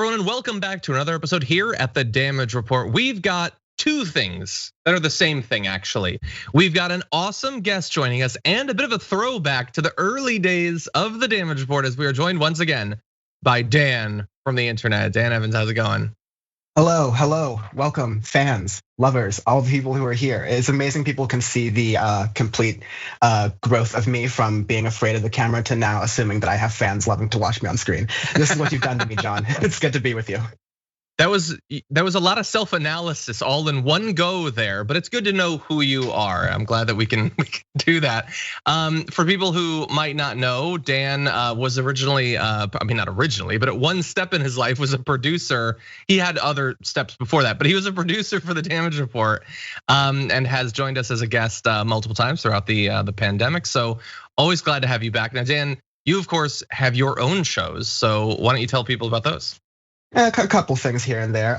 everyone, and welcome back to another episode here at the Damage Report. We've got two things that are the same thing, actually. We've got an awesome guest joining us and a bit of a throwback to the early days of the Damage Report as we are joined once again by Dan from the internet. Dan Evans, how's it going? Hello, welcome, fans, lovers, all the people who are here. It's amazing people can see the complete growth of me from being afraid of the camera to now assuming that I have fans loving to watch me on screen. This is what you've done to me, John. It's good to be with you. That was a lot of self-analysis all in one go there, but it's good to know who you are. I'm glad that we can do that. For people who might not know, Dan was originally, not originally, but at one step in his life was a producer. He had other steps before that, but he was a producer for the Damage Report and has joined us as a guest multiple times throughout the pandemic. So always glad to have you back. Now, Dan, you of course have your own shows, so why don't you tell people about those? A couple things here and there.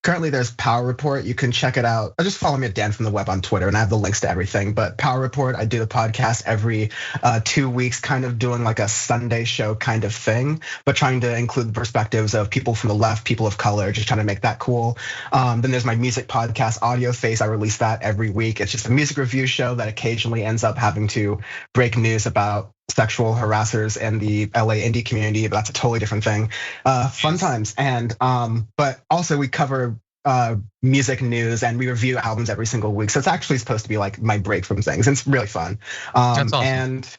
Currently there's Power Report, you can check it out. Just follow me at Dan from the Web on Twitter and I have the links to everything. But Power Report, I do the podcast every 2 weeks, kind of doing like a Sunday show kind of thing, but trying to include the perspectives of people from the left, people of color, just trying to make that cool. Then there's my music podcast, AudioFace. I release that every week. It's just a music review show that occasionally ends up having to break news about sexual harassers in the LA indie community, but that's a totally different thing. Fun times, and but also we cover music news and we review albums every single week. So it's actually supposed to be like my break from things. It's really fun. That's awesome. And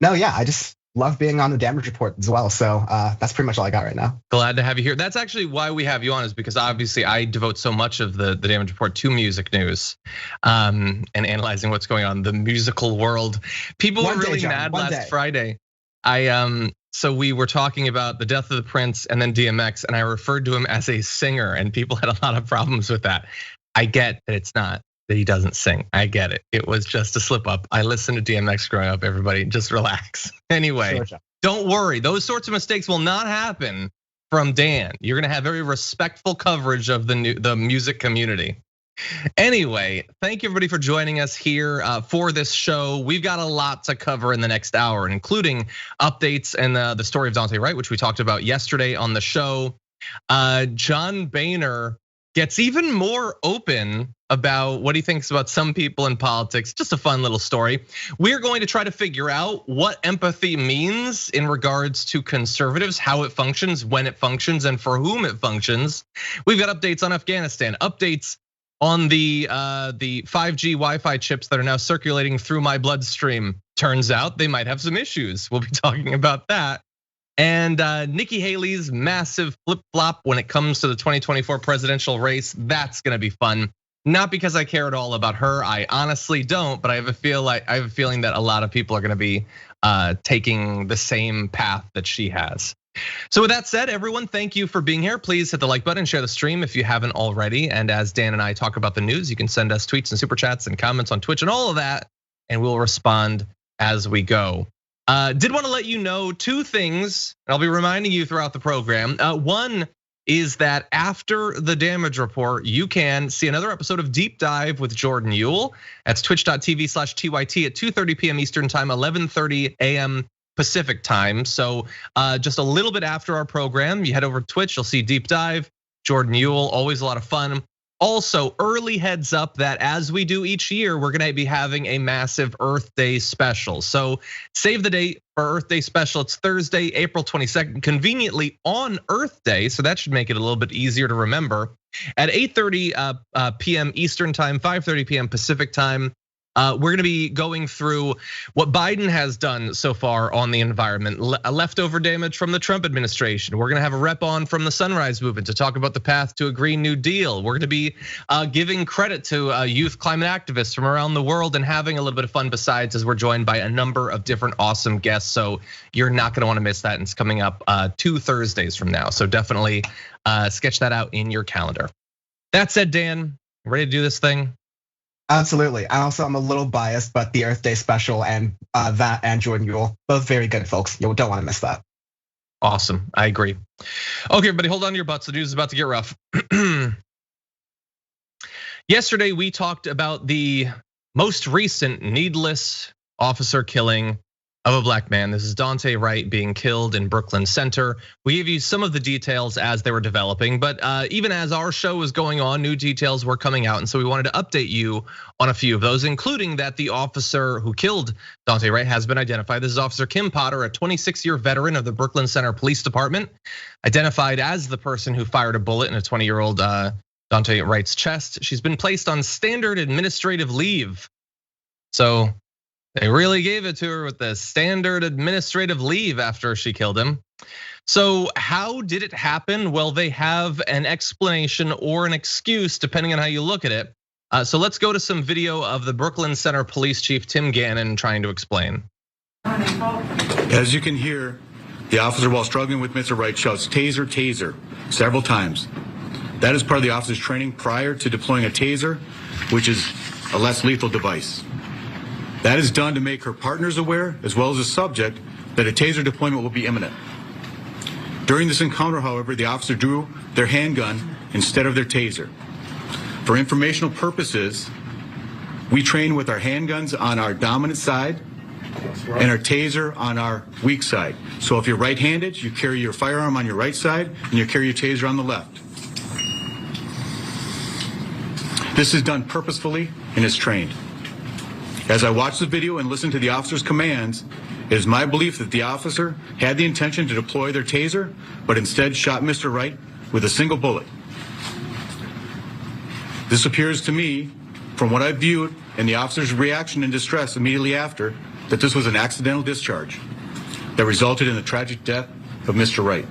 no, yeah, I just love being on the Damage Report as well. So that's pretty much all I got right now. Glad to have you here. That's actually why we have you on, is because obviously I devote so much of the Damage Report to music news and analyzing what's going on in the musical world. People were really mad last Friday. So we were talking about the death of the Prince and then DMX, and I referred to him as a singer, and people had a lot of problems with that. I get that it's not that he doesn't sing. I get it. It was just a slip up. I listened to DMX growing up. Everybody just relax. Anyway, don't worry. Those sorts of mistakes will not happen from Dan. You're gonna have very respectful coverage of the music community. Anyway, thank you everybody for joining us here for this show. We've got a lot to cover in the next hour, including updates and the story of Daunte Wright, which we talked about yesterday on the show. John Boehner gets even more open about what he thinks about some people in politics. Just a fun little story. We're going to try to figure out what empathy means in regards to conservatives, how it functions, when it functions, and for whom it functions. We've got updates on Afghanistan, updates on the 5G Wi-Fi chips that are now circulating through my bloodstream. Turns out they might have some issues. We'll be talking about that. And Nikki Haley's massive flip-flop when it comes to the 2024 presidential race. That's gonna be fun. Not because I care at all about her, I honestly don't, but I have a feeling that a lot of people are gonna be taking the same path that she has. So with that said, everyone, thank you for being here. Please hit the like button, share the stream if you haven't already. And as Dan and I talk about the news, you can send us tweets and super chats and comments on Twitch and all of that, and we'll respond as we go. Did want to let you know two things, and I'll be reminding you throughout the program. One is that after the Damage Report, you can see another episode of Deep Dive with Jordan Uhl. That's twitch.tv/TYT at 2:30 PM Eastern time, 11:30 AM Pacific time. So just a little bit after our program, you head over to Twitch, you'll see Deep Dive, Jordan Uhl, always a lot of fun. Also, early heads up that as we do each year, we're gonna be having a massive Earth Day special. So save the date for Earth Day special. It's Thursday, April 22nd, conveniently on Earth Day. So that should make it a little bit easier to remember. At 8:30 PM Eastern time, 5:30 PM Pacific time. We're gonna be going through what Biden has done so far on the environment, leftover damage from the Trump administration. We're gonna have a rep on from the Sunrise Movement to talk about the path to a Green New Deal. We're gonna be giving credit to youth climate activists from around the world and having a little bit of fun besides, as we're joined by a number of different awesome guests. So you're not gonna wanna miss that, and it's coming up 2 Thursdays from now. So definitely sketch that out in your calendar. That said, Dan, ready to do this thing? Absolutely. I'm a little biased, but the Earth Day special and that and Jordan Uhl, both very good folks. You don't want to miss that. Awesome, I agree. Okay, everybody, hold on to your butts. The news is about to get rough. Yesterday, we talked about the most recent needless officer killing of a black man. This is Daunte Wright being killed in Brooklyn Center. We gave you some of the details as they were developing, but even as our show was going on, new details were coming out. And so we wanted to update you on a few of those, including that the officer who killed Daunte Wright has been identified. This is Officer Kim Potter, a 26-year veteran of the Brooklyn Center Police Department, identified as the person who fired a bullet in a 20-year-old Daunte Wright's chest. She's been placed on standard administrative leave. So they really gave it to her with the standard administrative leave after she killed him. So how did it happen? Well, they have an explanation or an excuse, depending on how you look at it. So let's go to some video of the Brooklyn Center Police Chief Tim Gannon trying to explain. As you can hear, the officer, while struggling with Mr. Wright, shouts, "Taser, taser," several times. That is part of the officer's training prior to deploying a taser, which is a less lethal device. That is done to make her partners aware, as well as the subject, that a taser deployment will be imminent. During this encounter, however, the officer drew their handgun instead of their taser. For informational purposes, we train with our handguns on our dominant side and our taser on our weak side. So if you're right-handed, you carry your firearm on your right side and you carry your taser on the left. This is done purposefully and is trained. As I watch the video and listen to the officer's commands, it is my belief that the officer had the intention to deploy their taser, but instead shot Mr. Wright with a single bullet. This appears to me, from what I viewed and the officer's reaction and distress immediately after, that this was an accidental discharge that resulted in the tragic death of Mr. Wright.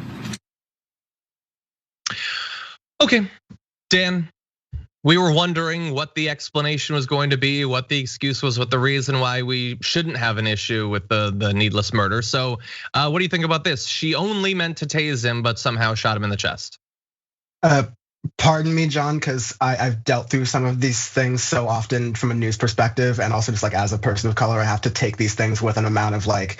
Okay, Dan. We were wondering what the explanation was going to be, what the excuse was, what the reason why we shouldn't have an issue with the needless murder. So what do you think about this? She only meant to tase him, but somehow shot him in the chest. Pardon me, John, because I've dealt through some of these things so often from a news perspective, and also just like as a person of color, I have to take these things with an amount of like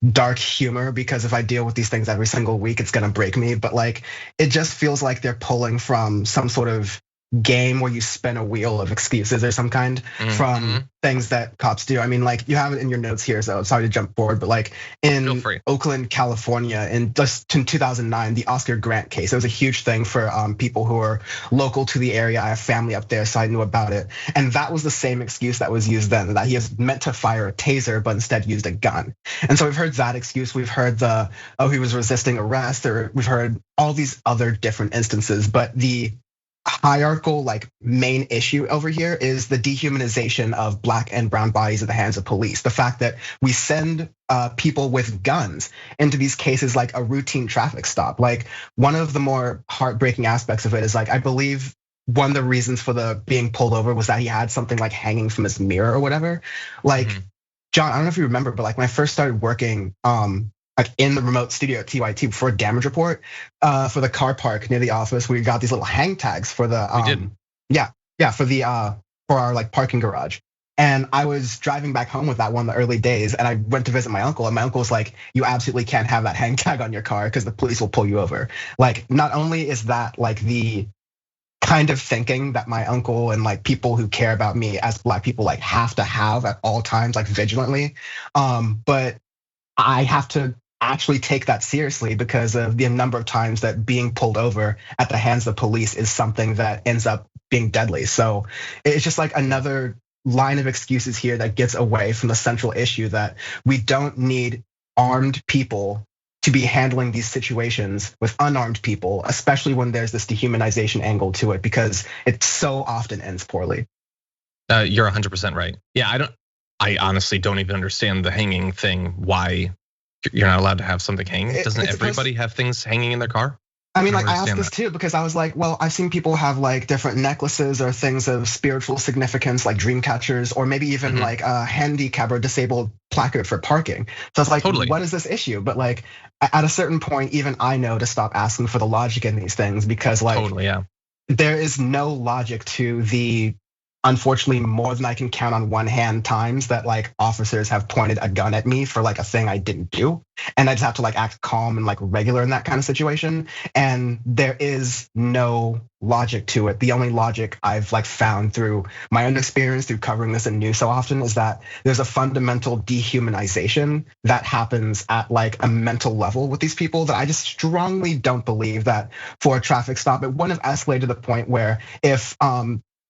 dark humor, because if I deal with these things every single week, it's gonna break me. But like, it just feels like they're pulling from some sort of game where you spin a wheel of excuses or some kind from things that cops do. I mean, like you have it in your notes here, so sorry to jump forward, but like in Oakland, California, in 2009, the Oscar Grant case, it was a huge thing for people who are local to the area. I have family up there, so I knew about it. And that was the same excuse that was used then, that he was meant to fire a taser, but instead used a gun. And so we've heard that excuse. We've heard he was resisting arrest, or we've heard all these other different instances, but the hierarchical like main issue over here is the dehumanization of black and brown bodies at the hands of police. The fact that we send people with guns into these cases like a routine traffic stop. Like one of the more heartbreaking aspects of it is like, I believe one of the reasons for the being pulled over was that he had something like hanging from his mirror or whatever. Like John, I don't know if you remember, but like when I first started working like in the remote studio at TYT before Damage Report, for the car park near the office, we got these little hang tags for the for our like parking garage. And I was driving back home with that one in the early days, and I went to visit my uncle, and my uncle was like, "You absolutely can't have that hang tag on your car because the police will pull you over." Like, not only is that like the kind of thinking that my uncle and like people who care about me as black people like have to have at all times, like vigilantly, but I have to actually take that seriously because of the number of times that being pulled over at the hands of the police is something that ends up being deadly. So it's just like another line of excuses here that gets away from the central issue that we don't need armed people to be handling these situations with unarmed people, especially when there's this dehumanization angle to it, because it so often ends poorly. You're 100% right. Yeah, I honestly don't even understand the hanging thing. Why you're not allowed to have something hanging? Doesn't everybody have things hanging in their car? I mean, like I asked this too because I was like, well, I've seen people have like different necklaces or things of spiritual significance, like dream catchers, or maybe even like a handicap or disabled placard for parking. So it's like, what is this issue? But like at a certain point, even I know to stop asking for the logic in these things because like there is no logic to the unfortunately more than I can count on one hand times that like officers have pointed a gun at me for like a thing I didn't do. And I just have to like act calm and like regular in that kind of situation. And there is no logic to it. The only logic I've like found through my own experience through covering this in news so often is that there's a fundamental dehumanization that happens at like a mental level with these people that I just strongly don't believe that for a traffic stop, it wouldn't have escalated to the point where if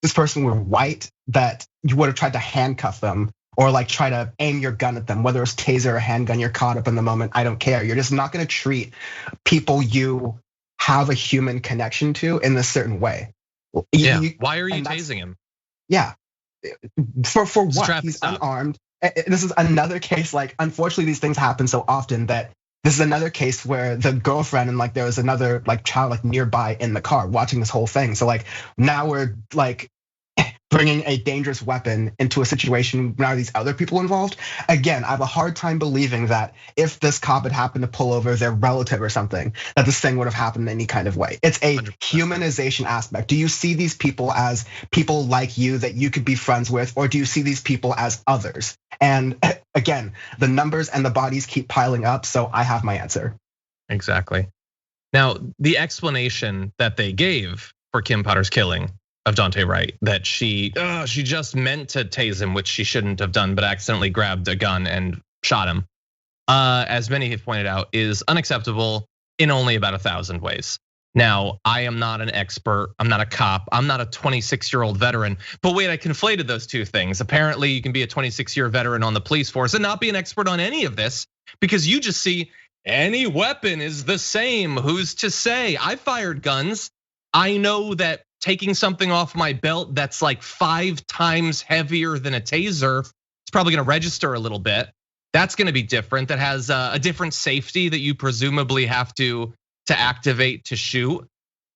this person were white, that you would have tried to handcuff them or like try to aim your gun at them, whether it's taser or handgun, you're caught up in the moment, I don't care. You're just not gonna treat people you have a human connection to in a certain way. Yeah, why are you tasing him? Yeah, for what? He's unarmed. This is another case, like unfortunately these things happen so often that this is another case where the girlfriend and like there was another like child like nearby in the car watching this whole thing. So like now we're like bringing a dangerous weapon into a situation now these other people involved. Again, I have a hard time believing that if this cop had happened to pull over their relative or something, that this thing would have happened in any kind of way. It's a 100%. Humanization aspect. Do you see these people as people like you that you could be friends with, or do you see these people as others? And again, the numbers and the bodies keep piling up, so I have my answer. Exactly. Now, the explanation that they gave for Kim Potter's killing of Daunte Wright, that she just meant to tase him, which she shouldn't have done, but accidentally grabbed a gun and shot him, as many have pointed out, is unacceptable in only about 1,000 ways. Now, I am not an expert, I'm not a cop, I'm not a 26-year-old veteran, but wait, I conflated those two things. Apparently you can be a 26-year veteran on the police force and not be an expert on any of this, because you just see any weapon is the same. Who's to say? I fired guns. I know that taking something off my belt that's like 5 times heavier than a taser, it's probably gonna register a little bit. That's gonna be different. That has a different safety that you presumably have to activate to shoot.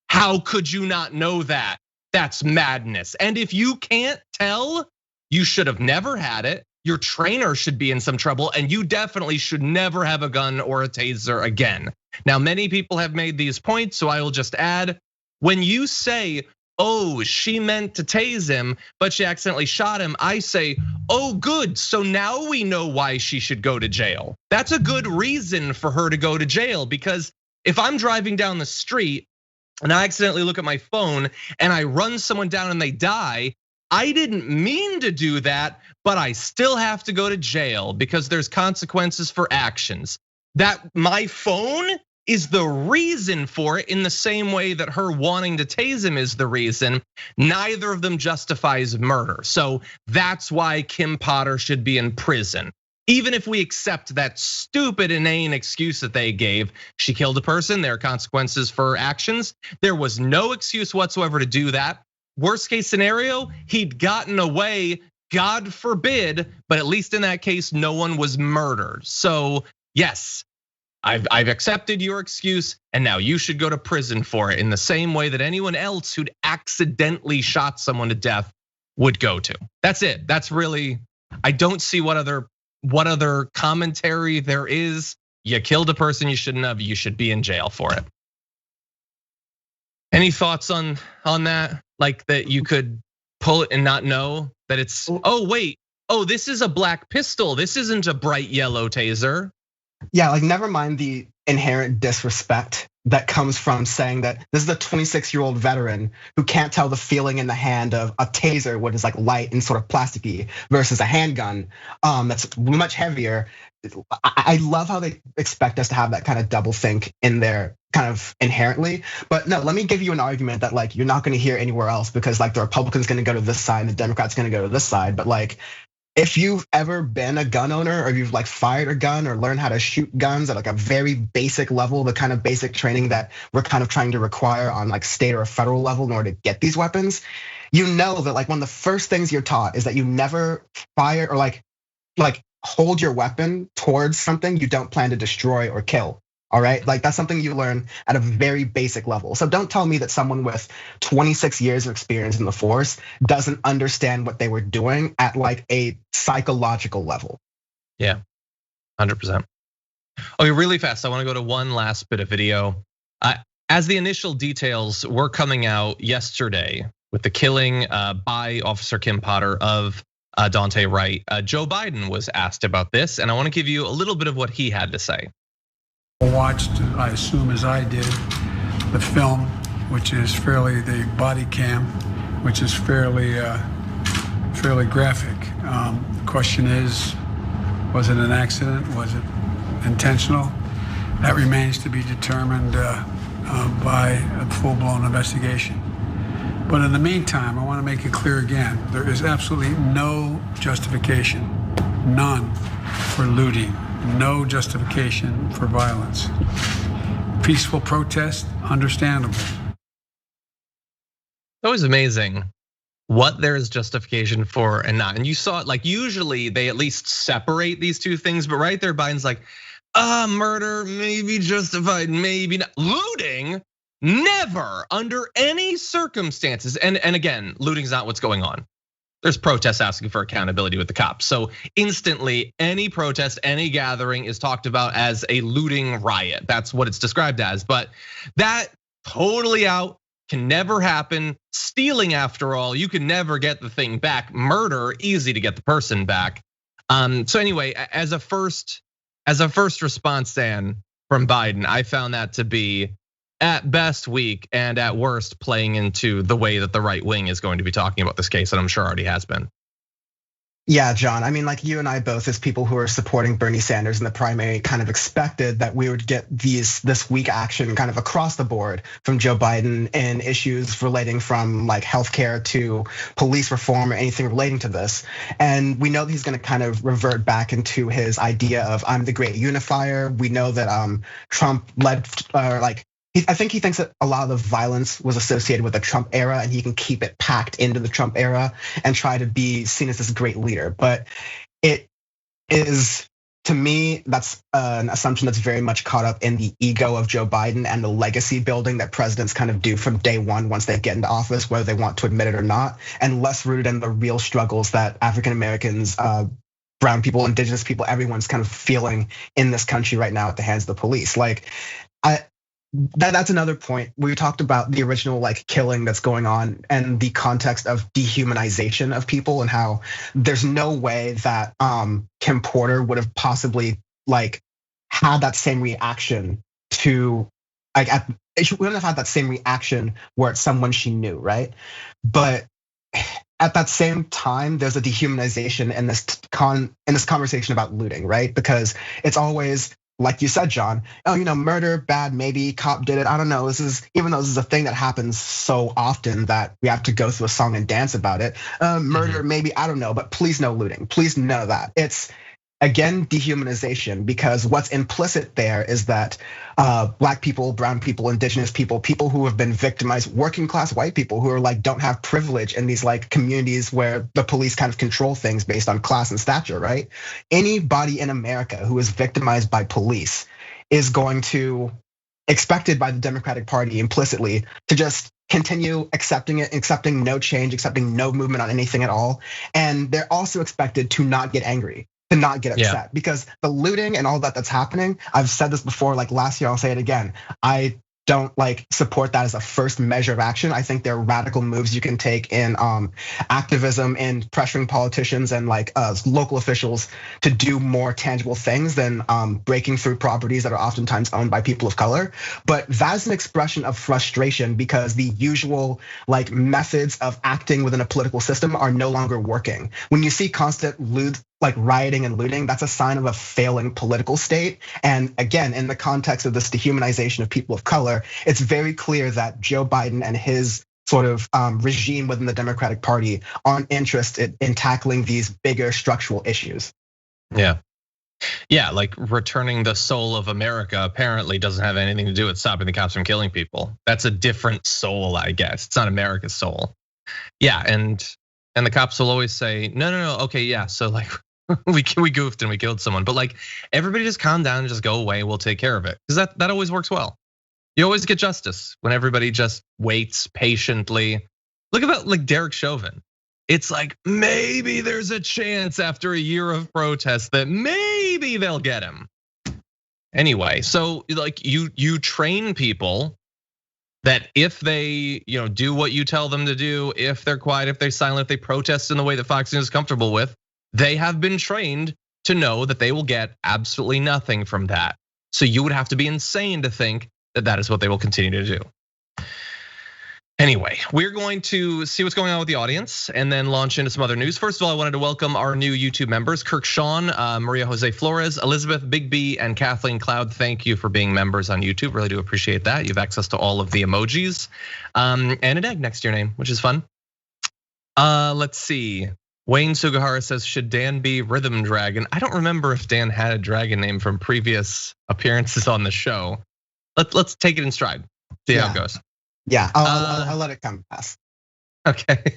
How could you not know that? That's madness. And if you can't tell, you should have never had it. Your trainer should be in some trouble, and you definitely should never have a gun or a taser again. Now, many people have made these points, so I will just add, when you say, oh, she meant to tase him, but she accidentally shot him, I say, oh, good, so now we know why she should go to jail. That's a good reason for her to go to jail, because if I'm driving down the street and I accidentally look at my phone and I run someone down and they die, I didn't mean to do that, but I still have to go to jail because there's consequences for actions. That my phone is the reason for it, in the same way that her wanting to tase him is the reason. Neither of them justifies murder. So that's why Kim Potter should be in prison. Even if we accept that stupid, inane excuse that they gave, she killed a person, there are consequences for actions. There was no excuse whatsoever to do that. Worst case scenario, he'd gotten away, God forbid, but at least in that case, no one was murdered. So yes, I've accepted your excuse, and now you should go to prison for it in the same way that anyone else who'd accidentally shot someone to death would go to. That's it. That's really, I don't see what other commentary there is. You killed a person you shouldn't have, you should be in jail for it. Any thoughts on that? Like that you could pull it and not know that it's, oh wait, oh this is a black pistol, this isn't a bright yellow taser. Yeah, like never mind the inherent disrespect that comes from saying that this is a 26-year-old veteran who can't tell the feeling in the hand of a taser, which is like light and sort of plasticky, versus a handgun that's much heavier. I love how they expect us to have that kind of double think in there kind of inherently. But no, let me give you an argument that like you're not gonna hear anywhere else, because like the Republicans gonna go to this side and the Democrats gonna go to this side. But like, if you've ever been a gun owner, or you've like fired a gun or learned how to shoot guns at like a very basic level, the kind of basic training that we're kind of trying to require on like state or federal level in order to get these weapons, you know that like one of the first things you're taught is that you never fire or like hold your weapon towards something you don't plan to destroy or kill. All right, like that's something you learn at a very basic level. So don't tell me that someone with 26 years of experience in the force doesn't understand what they were doing at like a psychological level. Yeah, 100%. Okay, really fast, I wanna go to one last bit of video. As the initial details were coming out yesterday, with the killing by Officer Kim Potter of Daunte Wright. Joe Biden was asked about this, and I want to give you a little bit of what he had to say. Watched, I assume as I did, the film, which is fairly, the body cam, which is fairly graphic. The question is, was it an accident? Was it intentional? That remains to be determined by a full-blown investigation. But in the meantime, I want to make it clear again, there is absolutely no justification, none, for looting, no justification for violence. Peaceful protest, understandable. It's always amazing what there is justification for and not. And you saw it, like usually they at least separate these two things, but right there Biden's like, murder, maybe justified, maybe not. Looting, never, under any circumstances. And again, looting's not what's going on. There's protests asking for accountability with the cops. So instantly, any protest, any gathering is talked about as a looting riot. That's what it's described as. But that totally out, can never happen. Stealing, after all, you can never get the thing back. Murder, easy to get the person back. So anyway, as a first response, Dan, from Biden, I found that to be at best weak and at worst playing into the way that the right wing is going to be talking about this case, and I'm sure already has been. Yeah, John, I mean, like you and I both, as people who are supporting Bernie Sanders in the primary, kind of expected that we would get this weak action kind of across the board from Joe Biden in issues relating from like healthcare to police reform or anything relating to this. And we know that he's gonna kind of revert back into his idea of I'm the great unifier. We know that Trump led, I think he thinks that a lot of the violence was associated with the Trump era and he can keep it packed into the Trump era and try to be seen as this great leader. But it is, to me, that's an assumption that's very much caught up in the ego of Joe Biden and the legacy building that presidents kind of do from day one once they get into office, whether they want to admit it or not, and less rooted in the real struggles that African Americans, brown people, indigenous people, everyone's kind of feeling in this country right now at the hands of the police. That's another point. We talked about the original like killing that's going on and the context of dehumanization of people and how there's no way that Kim Porter would have possibly like had that same reaction to she wouldn't have had that same reaction where it's someone she knew, right? But at that same time, there's a dehumanization in this conversation about looting, right? Because it's always, like you said, John, murder, bad, maybe cop did it. I don't know. Even though this is a thing that happens so often that we have to go through a song and dance about it. Murder, maybe, I don't know, but please no looting. Please none of that. It's again dehumanization, because what's implicit there is that black people, brown people, indigenous people, people who have been victimized, working class white people who are like don't have privilege in these like communities where the police kind of control things based on class and stature, right? Anybody in America who is victimized by police is going to, expected by the Democratic Party implicitly, to just continue accepting it, accepting no change, accepting no movement on anything at all. And they're also expected to not get angry, to not get upset, because the looting and all that's happening, I've said this before, like last year, I'll say it again. I don't like support that as a first measure of action. I think there are radical moves you can take in activism and pressuring politicians and like local officials to do more tangible things than breaking through properties that are oftentimes owned by people of color. But that's an expression of frustration because the usual like methods of acting within a political system are no longer working. When you see constant like rioting and looting, that's a sign of a failing political state. And again, in the context of this dehumanization of people of color, it's very clear that Joe Biden and his sort of regime within the Democratic Party aren't interested in tackling these bigger structural issues. Yeah, like returning the soul of America apparently doesn't have anything to do with stopping the cops from killing people. That's a different soul, I guess. It's not America's soul. Yeah, and the cops will always say, no, okay, yeah, so like we goofed and we killed someone, but like everybody just calm down and just go away. We'll take care of it, because that always works well. You always get justice when everybody just waits patiently. Look about like Derek Chauvin. It's like maybe there's a chance after a year of protest that maybe they'll get him. Anyway, so like you train people that if they do what you tell them to do, if they're quiet, if they're silent, if they protest in the way that Fox News is comfortable with, they have been trained to know that they will get absolutely nothing from that. So you would have to be insane to think that that is what they will continue to do. Anyway, we're going to see what's going on with the audience and then launch into some other news. First of all, I wanted to welcome our new YouTube members, Kirk Sean, Maria Jose Flores, Elizabeth, Big B, and Kathleen Cloud. Thank you for being members on YouTube. Really do appreciate that. You have access to all of the emojis and an egg next to your name, which is fun. Let's see. Wayne Sugahara says, should Dan be Rhythm Dragon? I don't remember if Dan had a dragon name from previous appearances on the show. Let's take it in stride, see how it goes. Yeah, I'll let it come past. Okay.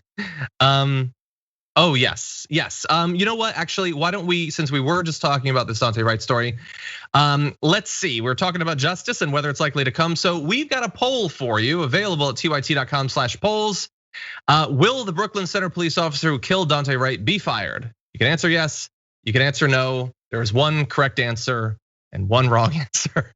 Oh yes. You know what? Actually, why don't we? Since we were just talking about this Daunte Wright story, let's see. We're talking about justice and whether it's likely to come. So we've got a poll for you available at tyt.com/polls. Will the Brooklyn Center police officer who killed Daunte Wright be fired? You can answer yes. You can answer no. There is one correct answer and one wrong answer.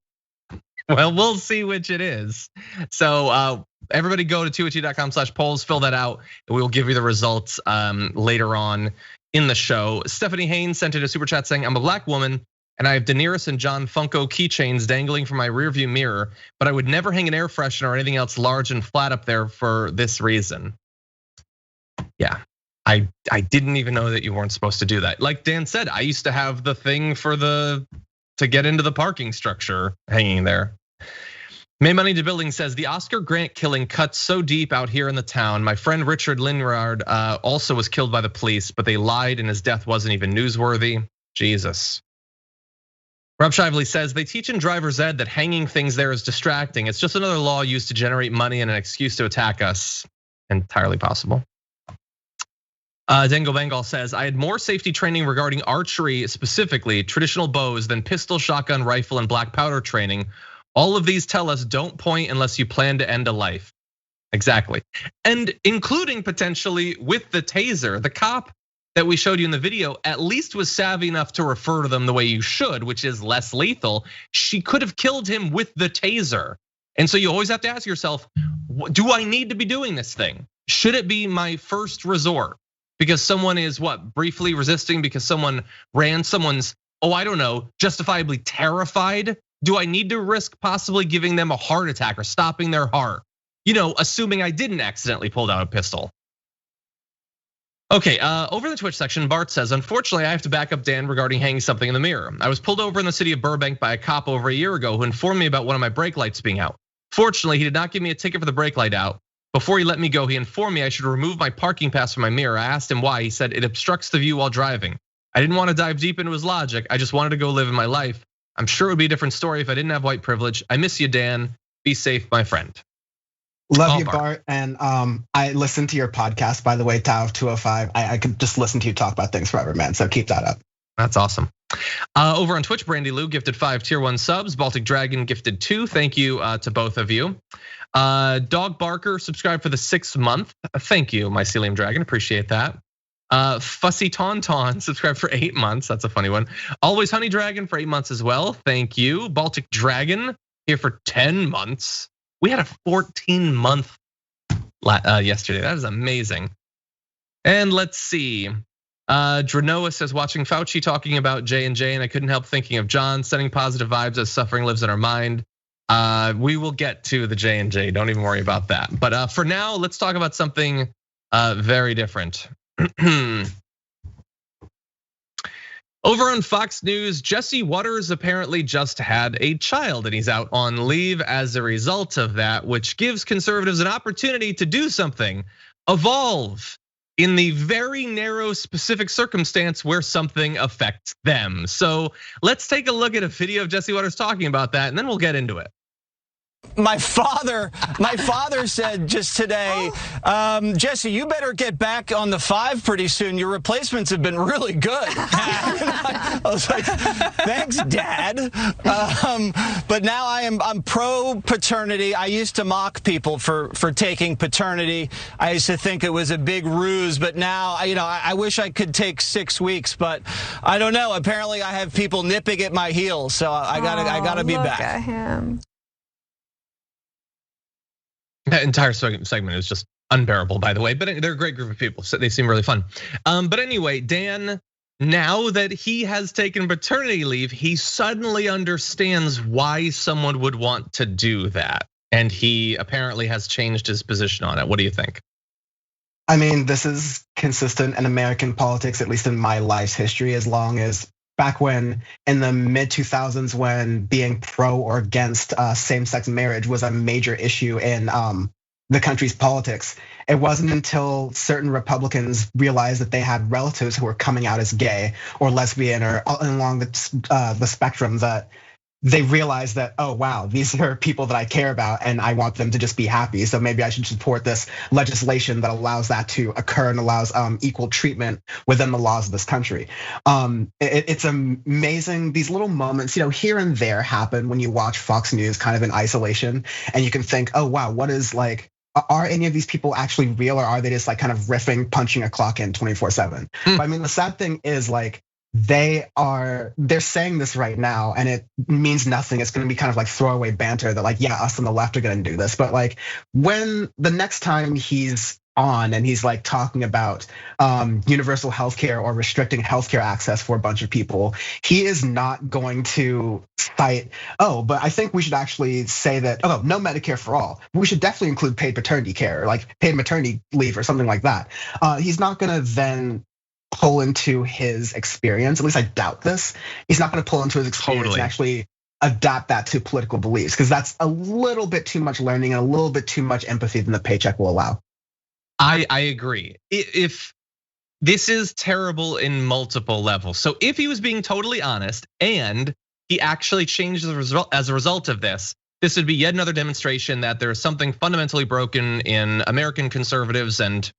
Well, we'll see which it is. So everybody go to tyt.com/polls, fill that out, and we will give you the results later on in the show. Stephanie Haynes sent in a super chat saying, I'm a black woman and I have Daenerys and John Funko keychains dangling from my rearview mirror, but I would never hang an air freshener or anything else large and flat up there for this reason. Yeah, I didn't even know that you weren't supposed to do that. Like Dan said, I used to have the thing to get into the parking structure hanging there. May Money to Building says the Oscar Grant killing cuts so deep out here in the town. My friend Richard Linrard also was killed by the police, but they lied and his death wasn't even newsworthy. Jesus. Rob Shively says they teach in driver's ed that hanging things there is distracting. It's just another law used to generate money and an excuse to attack us. Entirely possible. Dango Bengal says, I had more safety training regarding archery, specifically traditional bows, than pistol, shotgun, rifle, and black powder training. All of these tell us don't point unless you plan to end a life. Exactly. And including potentially with the taser, the cop that we showed you in the video at least was savvy enough to refer to them the way you should, which is less lethal. She could have killed him with the taser. And so you always have to ask yourself, do I need to be doing this thing? Should it be my first resort? Because someone is briefly resisting, because someone ran, someone's, I don't know, justifiably terrified. Do I need to risk possibly giving them a heart attack or stopping their heart? Assuming I didn't accidentally pull out a pistol. Okay, over the Twitch section, Bart says, unfortunately, I have to back up Dan regarding hanging something in the mirror. I was pulled over in the city of Burbank by a cop over a year ago who informed me about one of my brake lights being out. Fortunately, he did not give me a ticket for the brake light out. Before he let me go, he informed me I should remove my parking pass from my mirror. I asked him why. He said it obstructs the view while driving. I didn't want to dive deep into his logic. I just wanted to go live in my life. I'm sure it would be a different story if I didn't have white privilege. I miss you, Dan. Be safe, my friend. Love you, Bart. And I listened to your podcast, by the way, Tao 205. I could just listen to you talk about things forever, man. So keep that up. That's awesome. Over on Twitch, Brandy Lou gifted 5 tier 1 subs. Baltic Dragon gifted 2. Thank you to both of you. Dog Barker subscribed for the 6th month. Thank you, Mycelium Dragon. Appreciate that. Fussy Tauntaun subscribed for 8 months. That's a funny one. Always Honey Dragon for 8 months as well. Thank you. Baltic Dragon here for 10 months. We had a 14-month yesterday. That is amazing. And let's see. Dranoa says, watching Fauci talking about J&J, and I couldn't help thinking of John, sending positive vibes as suffering lives in our mind. We will get to the J&J, don't even worry about that. But for now, let's talk about something very different. Over on Fox News, Jesse Waters apparently just had a child and he's out on leave as a result of that, which gives conservatives an opportunity to do something, evolve in the very narrow specific circumstance where something affects them. So let's take a look at a video of Jesse Waters talking about that and then we'll get into it. My father said just today, Jesse, you better get back on the 5 pretty soon. Your replacements have been really good. I was like, thanks, Dad. But now I'm pro paternity. I used to mock people for taking paternity. I used to think it was a big ruse, but now I wish I could take 6 weeks, but I don't know. Apparently, I have people nipping at my heels, so I gotta be back. Look at him. That entire segment is just unbearable, by the way, but they're a great group of people, so they seem really fun. But anyway, Dan, now that he has taken paternity leave, he suddenly understands why someone would want to do that. And he apparently has changed his position on it. What do you think? I mean, this is consistent in American politics, at least in my life's history, as long as back when in the mid 2000s, when being pro or against same-sex marriage was a major issue in the country's politics. It wasn't until certain Republicans realized that they had relatives who were coming out as gay or lesbian or along the spectrum that they realized that, oh wow, these are people that I care about and I want them to just be happy. So maybe I should support this legislation that allows that to occur and allows equal treatment within the laws of this country. It's amazing, these little moments, here and there happen when you watch Fox News kind of in isolation, and you can think, oh wow, what is like, are any of these people actually real, or are they just like kind of riffing, punching a clock in 24/7? But I mean, the sad thing is like, they're saying this right now and it means nothing. It's gonna be kind of like throwaway banter that like, yeah, us on the left are gonna do this. But like when the next time he's on and he's like talking about universal healthcare or restricting healthcare access for a bunch of people, he is not going to cite, oh, but I think we should actually say that, oh, no Medicare for all. We should definitely include paid paternity care, like paid maternity leave or something like that. He's not gonna then pull into his experience, at least I doubt this. He's not gonna pull into his experience and actually adapt that to political beliefs, because that's a little bit too much learning and a little bit too much empathy than the paycheck will allow. I agree. If this is terrible in multiple levels. So if he was being totally honest and he actually changed as a result of this, this would be yet another demonstration that there's something fundamentally broken in American conservatives and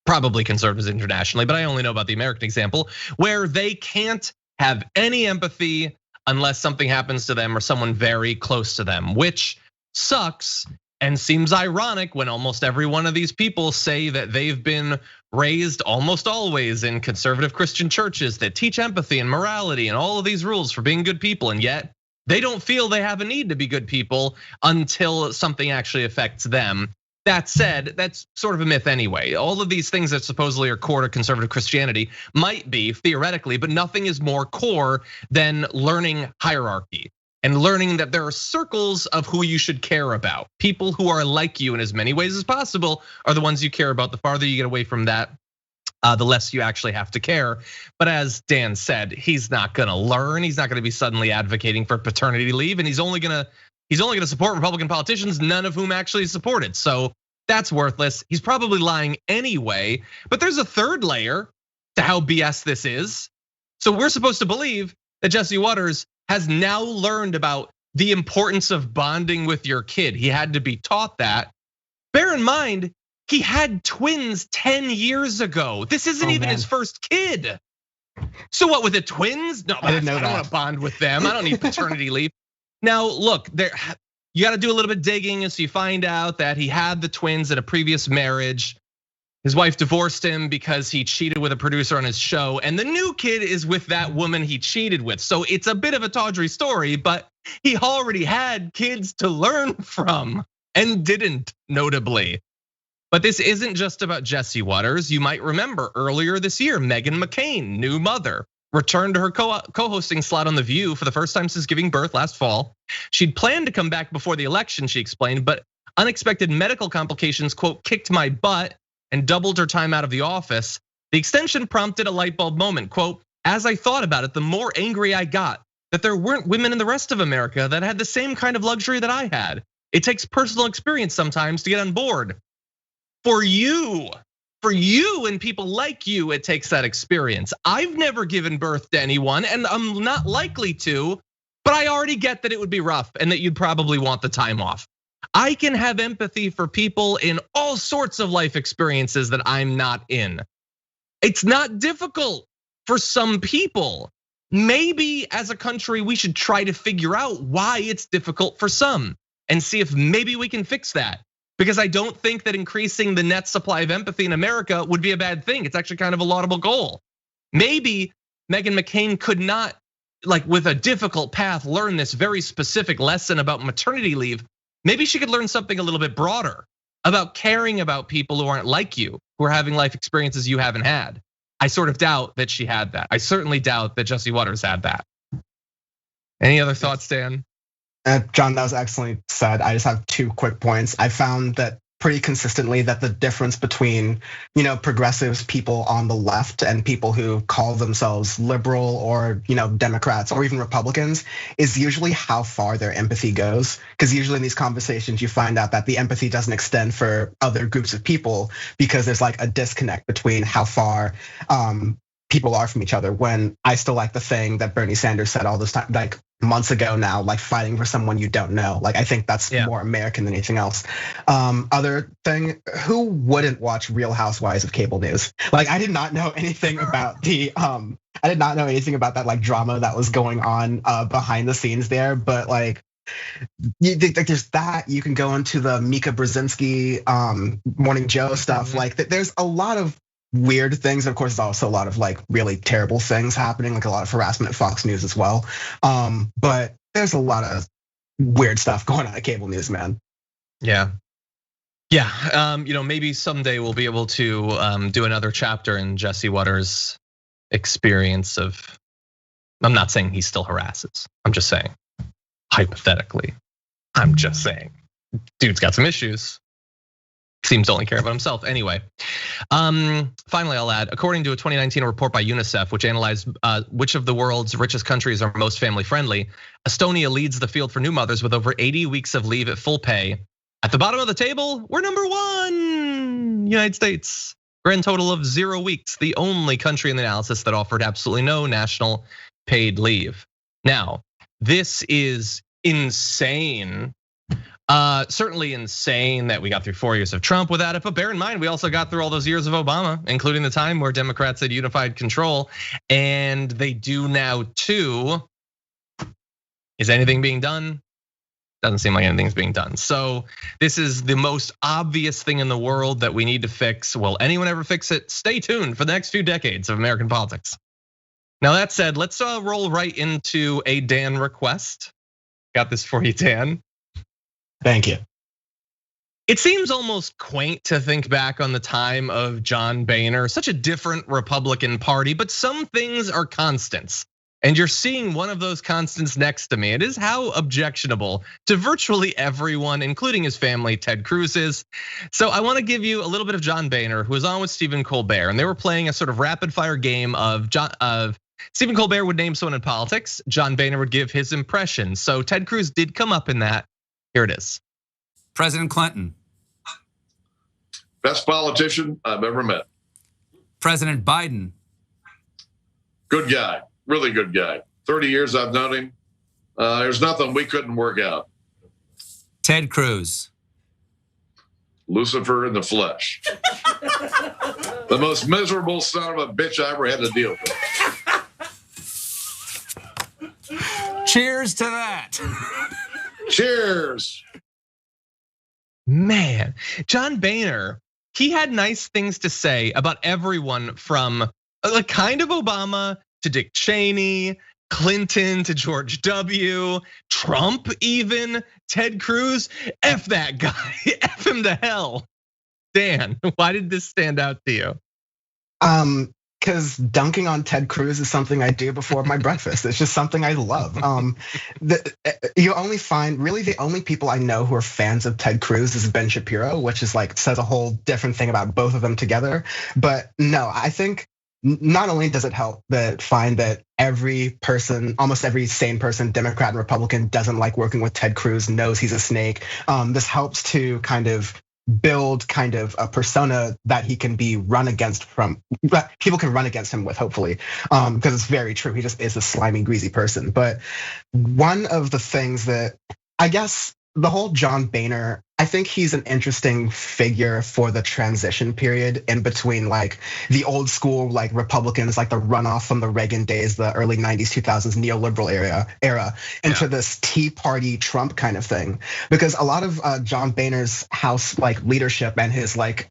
probably conservatives internationally, but I only know about the American example, where they can't have any empathy unless something happens to them or someone very close to them, which sucks and seems ironic when almost every one of these people say that they've been raised almost always in conservative Christian churches that teach empathy and morality and all of these rules for being good people, and yet they don't feel they have a need to be good people until something actually affects them. That said, that's sort of a myth anyway. All of these things that supposedly are core to conservative Christianity might be theoretically, but nothing is more core than learning hierarchy and learning that there are circles of who you should care about. People who are like you in as many ways as possible are the ones you care about. The farther you get away from that, the less you actually have to care. But as Dan said, he's not gonna learn. He's not gonna be suddenly advocating for paternity leave, and he's only gonna support Republican politicians, none of whom actually support it. So that's worthless. He's probably lying anyway. But there's a third layer to how BS this is. So we're supposed to believe that Jesse Waters has now learned about the importance of bonding with your kid. He had to be taught that. Bear in mind, he had twins 10 years ago. This isn't even his first kid. So what with the twins? No, I don't want to bond with them. I don't need paternity leave. Now, look, you got to do a little bit of digging, and so you find out that he had the twins in a previous marriage. His wife divorced him because he cheated with a producer on his show, and the new kid is with that woman he cheated with. So it's a bit of a tawdry story, but he already had kids to learn from and didn't, notably. But this isn't just about Jesse Waters. You might remember earlier this year, Meghan McCain, new mother, returned to her co-hosting slot on The View for the first time since giving birth last fall. She'd planned to come back before the election, she explained, but unexpected medical complications, quote, kicked my butt and doubled her time out of the office. The extension prompted a light bulb moment, quote, as I thought about it, the more angry I got that there weren't women in the rest of America that had the same kind of luxury that I had. It takes personal experience sometimes to get on board. For you and people like you, it takes that experience. I've never given birth to anyone and I'm not likely to, but I already get that it would be rough and that you'd probably want the time off. I can have empathy for people in all sorts of life experiences that I'm not in. It's not difficult for some people. Maybe as a country, we should try to figure out why it's difficult for some and see if maybe we can fix that. Because I don't think that increasing the net supply of empathy in America would be a bad thing. It's actually kind of a laudable goal. Maybe Meghan McCain could not, like with a difficult path, learn this very specific lesson about maternity leave. Maybe she could learn something a little bit broader. about caring about people who aren't like you, who are having life experiences you haven't had. I sort of doubt that she had that. I certainly doubt that Jesse Waters had that. Any other thoughts, Dan? John, that was excellently said. I just have 2 quick points. I found that pretty consistently that the difference between, progressives, people on the left, and people who call themselves liberal or, Democrats or even Republicans is usually how far their empathy goes. Because usually in these conversations, you find out that the empathy doesn't extend for other groups of people because there's like a disconnect between how far people are from each other. When I still like the thing that Bernie Sanders said all this time, like months ago now, like fighting for someone you don't know. Like I think that's more American than anything else. Other thing, who wouldn't watch Real Housewives of cable news? Like I did not know anything about that like drama that was going on behind the scenes there. But like there's that. You can go into the Mika Brzezinski Morning Joe stuff. Like there's a lot of weird things. Of course, there's also a lot of like really terrible things happening, like a lot of harassment at Fox News as well. But there's a lot of weird stuff going on at cable news, man. Yeah. Maybe someday we'll be able to do another chapter in Jesse Waters' experience of. I'm not saying he still harasses. I'm just saying, hypothetically, I'm just saying, dude's got some issues. Seems to only care about himself. Anyway, finally, I'll add, according to a 2019 report by UNICEF, which analyzed which of the world's richest countries are most family friendly, Estonia leads the field for new mothers with over 80 weeks of leave at full pay. At the bottom of the table, we're number 1, United States. Grand total of 0 weeks, the only country in the analysis that offered absolutely no national paid leave. Now, this is insane. Certainly insane that we got through 4 years of Trump without it, but bear in mind, we also got through all those years of Obama, including the time where Democrats had unified control, and they do now too. Is anything being done? Doesn't seem like anything's being done. So this is the most obvious thing in the world that we need to fix. Will anyone ever fix it? Stay tuned for the next few decades of American politics. Now that said, let's roll right into a Dan request. Got this for you, Dan. Thank you. It seems almost quaint to think back on the time of John Boehner, such a different Republican Party, but some things are constants. And you're seeing one of those constants next to me. It is how objectionable to virtually everyone, including his family, Ted Cruz is. So I want to give you a little bit of John Boehner, who was on with Stephen Colbert, and they were playing a sort of rapid fire game of Stephen Colbert would name someone in politics, John Boehner would give his impression. So Ted Cruz did come up in that. Here it is. President Clinton. Best politician I've ever met. President Biden. Good guy, really good guy. 30 years I've known him. There's nothing we couldn't work out. Ted Cruz. Lucifer in the flesh. The most miserable son of a bitch I ever had to deal with. Cheers to that. Cheers. Man, John Boehner, he had nice things to say about everyone from like kind of Obama to Dick Cheney, Clinton to George W, Trump even, Ted Cruz. F that guy, F him to hell. Dan, why did this stand out to you? Because dunking on Ted Cruz is something I do before my breakfast. It's just something I love. You only find really the only people I know who are fans of Ted Cruz is Ben Shapiro, which is like says a whole different thing about both of them together. But no, I think not only does it help that find that every person, almost every sane person, Democrat and Republican, doesn't like working with Ted Cruz, knows he's a snake. This helps to kind of build kind of a persona that he can be run against from, people can run against him with, hopefully, because it's very true. He just is a slimy, greasy person. But one of the things that I guess the whole John Boehner, I think he's an interesting figure for the transition period in between like the old school like Republicans, like the runoff from the Reagan days, the early 90s, 2000s neoliberal era into this Tea Party Trump kind of thing. Because a lot of John Boehner's House like leadership and his like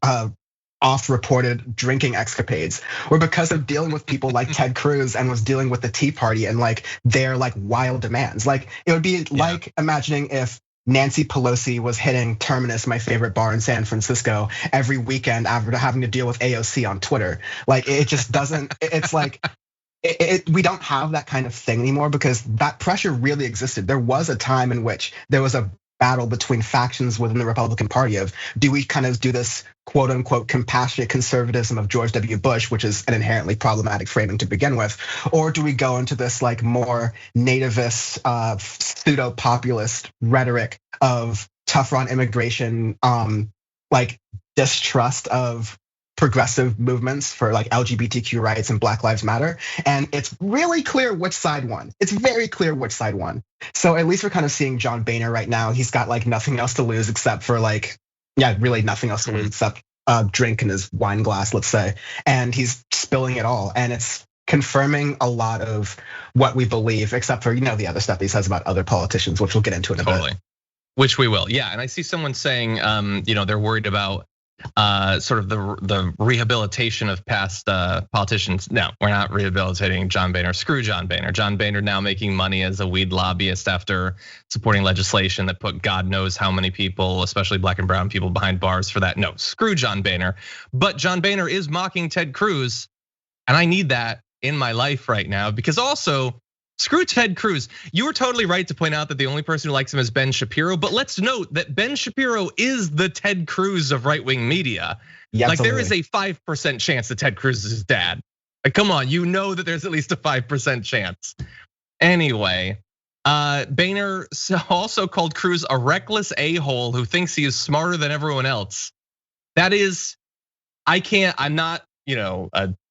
oft-reported drinking escapades were because of dealing with people like Ted Cruz and was dealing with the Tea Party and like their like wild demands. Like it would be like imagining if Nancy Pelosi was hitting Terminus, my favorite bar in San Francisco, every weekend after having to deal with AOC on Twitter. Like it just doesn't, it's like, we don't have that kind of thing anymore because that pressure really existed. There was a time in which there was a battle between factions within the Republican Party of, do we kind of do this quote unquote compassionate conservatism of George W. Bush, which is an inherently problematic framing to begin with, or do we go into this like more nativist, pseudo populist rhetoric of tougher on immigration, like distrust of progressive movements for like LGBTQ rights and Black Lives Matter. And it's really clear which side won. It's very clear which side won. So at least we're kind of seeing John Boehner right now. He's got like nothing else to lose except for like, really nothing else to lose except a drink in his wine glass, let's say. And he's spilling it all. And it's confirming a lot of what we believe, except for, the other stuff he says about other politicians, which we'll get into in a bit. Which we will, yeah. And I see someone saying, they're worried about sort of the rehabilitation of past politicians. No, we're not rehabilitating John Boehner. Screw John Boehner. John Boehner now making money as a weed lobbyist after supporting legislation that put God knows how many people, especially Black and brown people, behind bars for that. No, screw John Boehner. But John Boehner is mocking Ted Cruz, and I need that in my life right now because also, screw Ted Cruz. You were totally right to point out that the only person who likes him is Ben Shapiro. But let's note that Ben Shapiro is the Ted Cruz of right-wing media. Yeah, like there is a 5% chance that Ted Cruz is his dad. Like, come on, you know that there's at least a 5% chance. Anyway, Boehner also called Cruz a reckless a-hole who thinks he is smarter than everyone else. That is, I'm not,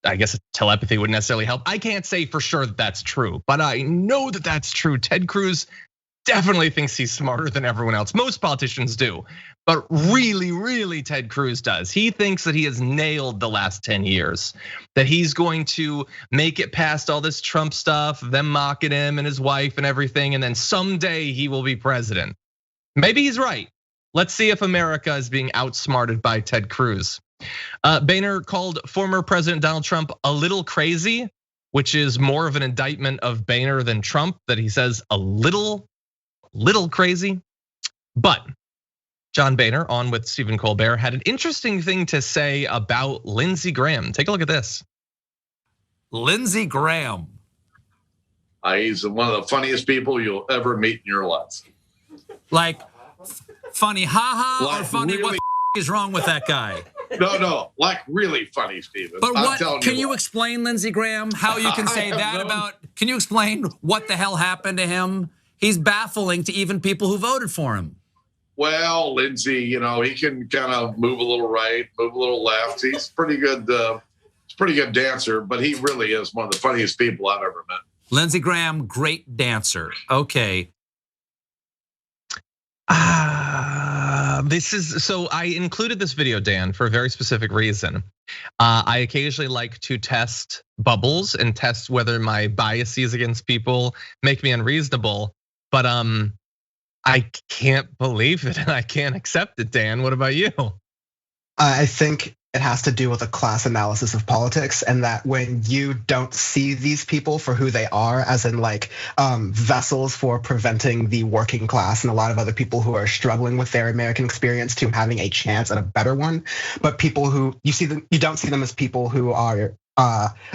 I guess telepathy wouldn't necessarily help. I can't say for sure that that's true, but I know that that's true. Ted Cruz definitely thinks he's smarter than everyone else. Most politicians do, but really Ted Cruz does. He thinks that he has nailed the last 10 years, that he's going to make it past all this Trump stuff, them mocking him and his wife and everything, and then someday he will be president. Maybe he's right. Let's see if America is being outsmarted by Ted Cruz. Boehner called former President Donald Trump a little crazy, which is more of an indictment of Boehner than Trump, that he says a little crazy. But John Boehner, on with Stephen Colbert, had an interesting thing to say about Lindsey Graham. Take a look at this. Lindsey Graham. He's one of the funniest people you'll ever meet in your life. Like funny, haha, like or funny, really, what is wrong with that guy? No, like really funny, Stephen. But what, can you explain Lindsey Graham, how you can say that about, can you explain what the hell happened to him? He's baffling to even people who voted for him. Well, Lindsey, he can kind of move a little right, move a little left. He's pretty good, dancer, but he really is one of the funniest people I've ever met. Lindsey Graham, great dancer. Okay. So I included this video, Dan, for a very specific reason. I occasionally like to test bubbles and test whether my biases against people make me unreasonable. But I can't believe it and I can't accept it, Dan. What about you? I think it has to do with a class analysis of politics, and that when you don't see these people for who they are, as in like vessels for preventing the working class and a lot of other people who are struggling with their American experience to having a chance at a better one, but people who you don't see them as people who are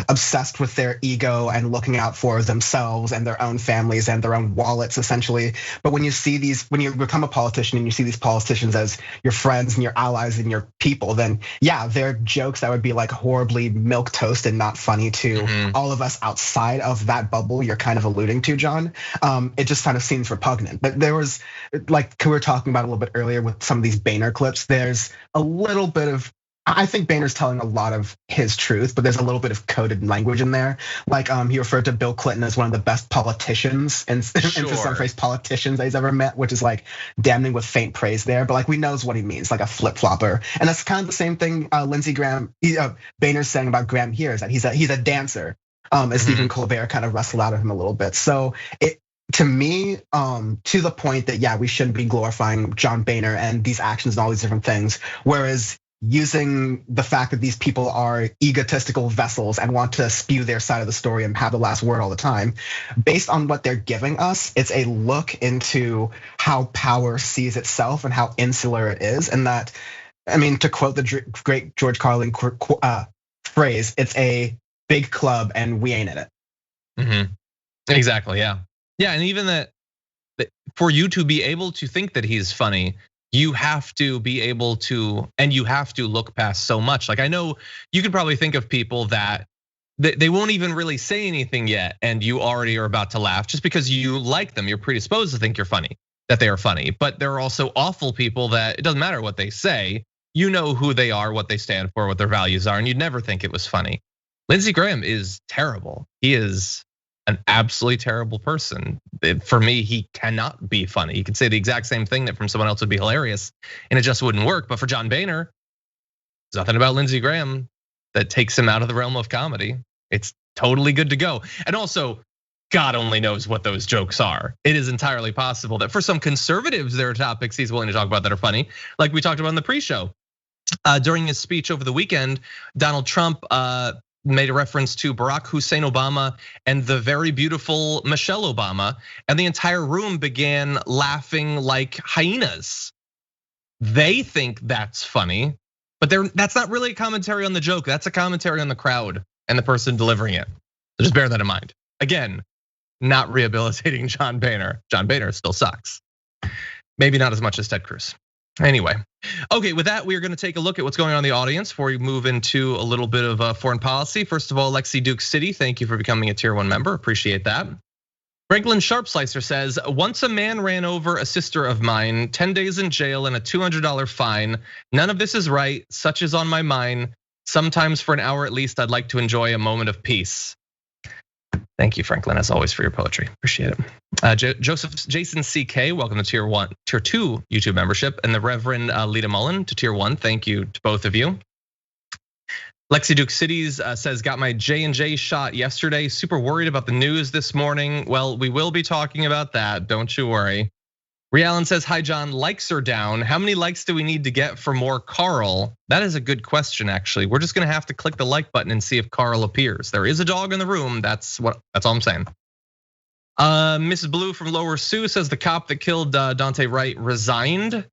obsessed with their ego and looking out for themselves and their own families and their own wallets, essentially. But when you become a politician and you see these politicians as your friends and your allies and your people, then yeah, they're jokes that would be like horribly milquetoast and not funny to all of us outside of that bubble you're kind of alluding to, John. It just kind of seems repugnant. But there was, like we were talking about a little bit earlier with some of these Boehner clips, there's a little bit of, I think Boehner's telling a lot of his truth, but there's a little bit of coded language in there. Like he referred to Bill Clinton as one of the best politicians and for some phrase politicians that he's ever met, which is like damning with faint praise there. But like we knows what he means, like a flip flopper, and that's kind of the same thing Lindsey Graham, Boehner's saying about Graham here is that he's a dancer, as Stephen Colbert kind of wrestled out of him a little bit. So to me, to the point that yeah, we shouldn't be glorifying John Boehner and these actions and all these different things, whereas using the fact that these people are egotistical vessels and want to spew their side of the story and have the last word all the time. Based on what they're giving us, it's a look into how power sees itself and how insular it is. And that, I mean, to quote the great George Carlin phrase, it's a big club and we ain't in it. Mm-hmm. Exactly, yeah. Yeah, and even that for you to be able to think that he's funny, you have to be able to, and you have to look past so much. Like I know you could probably think of people that they won't even really say anything yet, and you already are about to laugh just because you like them. You're predisposed to think you're funny, that they are funny. But there are also awful people that it doesn't matter what they say. You know who they are, what they stand for, what their values are, and you'd never think it was funny. Lindsey Graham is terrible. He is an absolutely terrible person. For me, he cannot be funny. You could say the exact same thing that from someone else would be hilarious, and it just wouldn't work. But for John Boehner, there's nothing about Lindsey Graham that takes him out of the realm of comedy. It's totally good to go. And also, God only knows what those jokes are. It is entirely possible that for some conservatives, there are topics he's willing to talk about that are funny, like we talked about in the pre-show. During his speech over the weekend, Donald Trump made a reference to Barack Hussein Obama and the very beautiful Michelle Obama, and the entire room began laughing like hyenas. They think that's funny, but that's not really a commentary on the joke. That's a commentary on the crowd and the person delivering it. So just bear that in mind. Again, not rehabilitating John Boehner. John Boehner still sucks. Maybe not as much as Ted Cruz. Anyway, okay, with that, we are gonna take a look at what's going on in the audience before we move into a little bit of foreign policy. First of all, Lexi Duke City, thank you for becoming a tier 1 member, appreciate that. Franklin Sharpslicer says, once a man ran over a sister of mine, 10 days in jail and a $200 fine. None of this is right, such is on my mind. Sometimes for an hour at least, I'd like to enjoy a moment of peace. Thank you, Franklin, as always, for your poetry. Appreciate it. Jason CK, welcome to tier 2 YouTube membership, and the Reverend Lita Mullen to tier 1. Thank you to both of you. Lexi Duke Cities says, got my J&J shot yesterday. Super worried about the news this morning. Well, we will be talking about that. Don't you worry. Realan says, hi, John, likes are down. How many likes do we need to get for more Carl? That is a good question, actually. We're just gonna have to click the like button and see if Carl appears. There is a dog in the room, that's all I'm saying. Mrs. Blue from Lower Sioux says the cop that killed Daunte Wright resigned.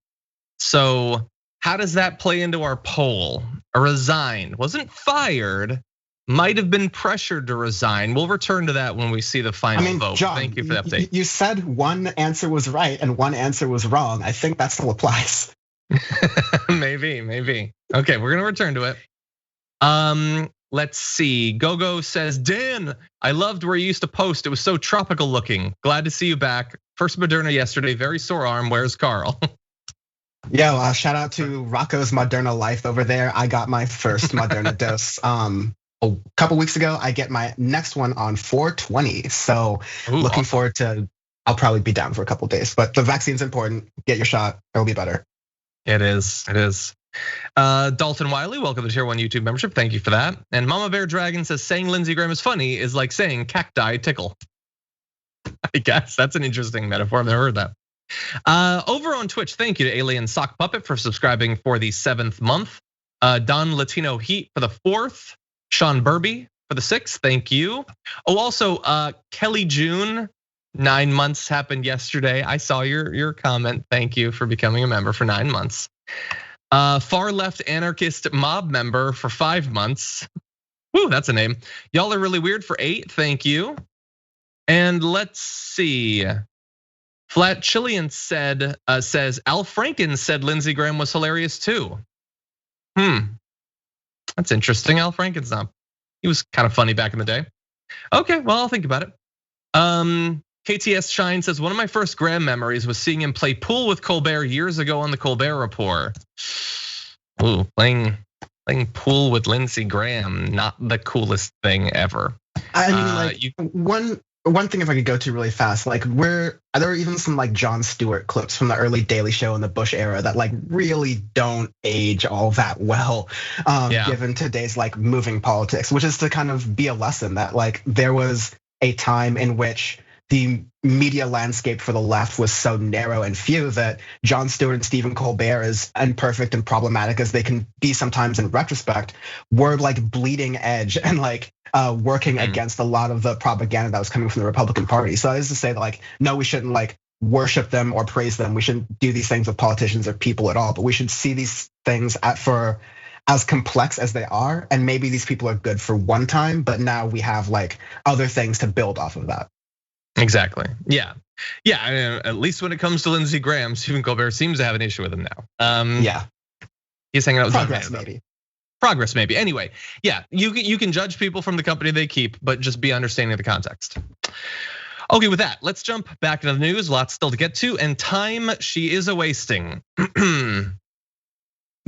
So how does that play into our poll? Resigned, wasn't fired, might have been pressured to resign. We'll return to that when we see the final vote. John, thank you for the update. You said one answer was right and one answer was wrong. I think that still applies. Maybe. Okay, we're gonna return to it. Let's see. Gogo says, Dan, I loved where you used to post. It was so tropical looking. Glad to see you back. First Moderna yesterday, very sore arm. Where's Carl? Yeah, well, shout out to Rocco's Moderna Life over there. I got my first Moderna dose. A couple weeks ago, I get my next one on 4/20. So looking forward to, I'll probably be down for a couple days, but the vaccine's important. Get your shot, it'll be better. It is. Dalton Wiley, welcome to tier 1 YouTube membership. Thank you for that. And Mama Bear Dragon says saying Lindsey Graham is funny is like saying cacti tickle. I guess that's an interesting metaphor. I've never heard that. Over on Twitch, thank you to Alien Sock Puppet for subscribing for the 7th month. Don Latino Heat for the 4th. Sean Burby for the 6th, thank you. Oh, also Kelly June, 9 months happened yesterday. I saw your comment. Thank you for becoming a member for 9 months. Far left anarchist mob member for 5 months. Woo, that's a name. Y'all are really weird for 8, thank you. And let's see. Flat Chilean says Al Franken said Lindsey Graham was hilarious too. That's interesting. Al Franken's not. He was kind of funny back in the day. Okay, well, I'll think about it. KTS Shine says, one of my first Graham memories was seeing him play pool with Colbert years ago on the Colbert Report. Ooh, playing pool with Lindsey Graham, not the coolest thing ever. I mean, one thing if I could go to really fast, like are there even some like Jon Stewart clips from the early Daily Show in the Bush era that like really don't age all that well, given today's like moving politics, which is to kind of be a lesson that like there was a time in which the media landscape for the left was so narrow and few that Jon Stewart and Stephen Colbert, as imperfect and problematic as they can be sometimes in retrospect, were like bleeding edge and like working against a lot of the propaganda that was coming from the Republican Party. So that is to say that like, no, we shouldn't like worship them or praise them. We shouldn't do these things with politicians or people at all, but we should see these things for as complex as they are. And maybe these people are good for one time, but now we have like other things to build off of that. Exactly. Yeah. I mean, at least when it comes to Lindsey Graham, Stephen Colbert seems to have an issue with him now. Yeah. He's hanging out with Progress maybe. Anyway, yeah, you can judge people from the company they keep, but just be understanding of the context. Okay, with that, let's jump back into the news. Lots still to get to, and time she is a-wasting.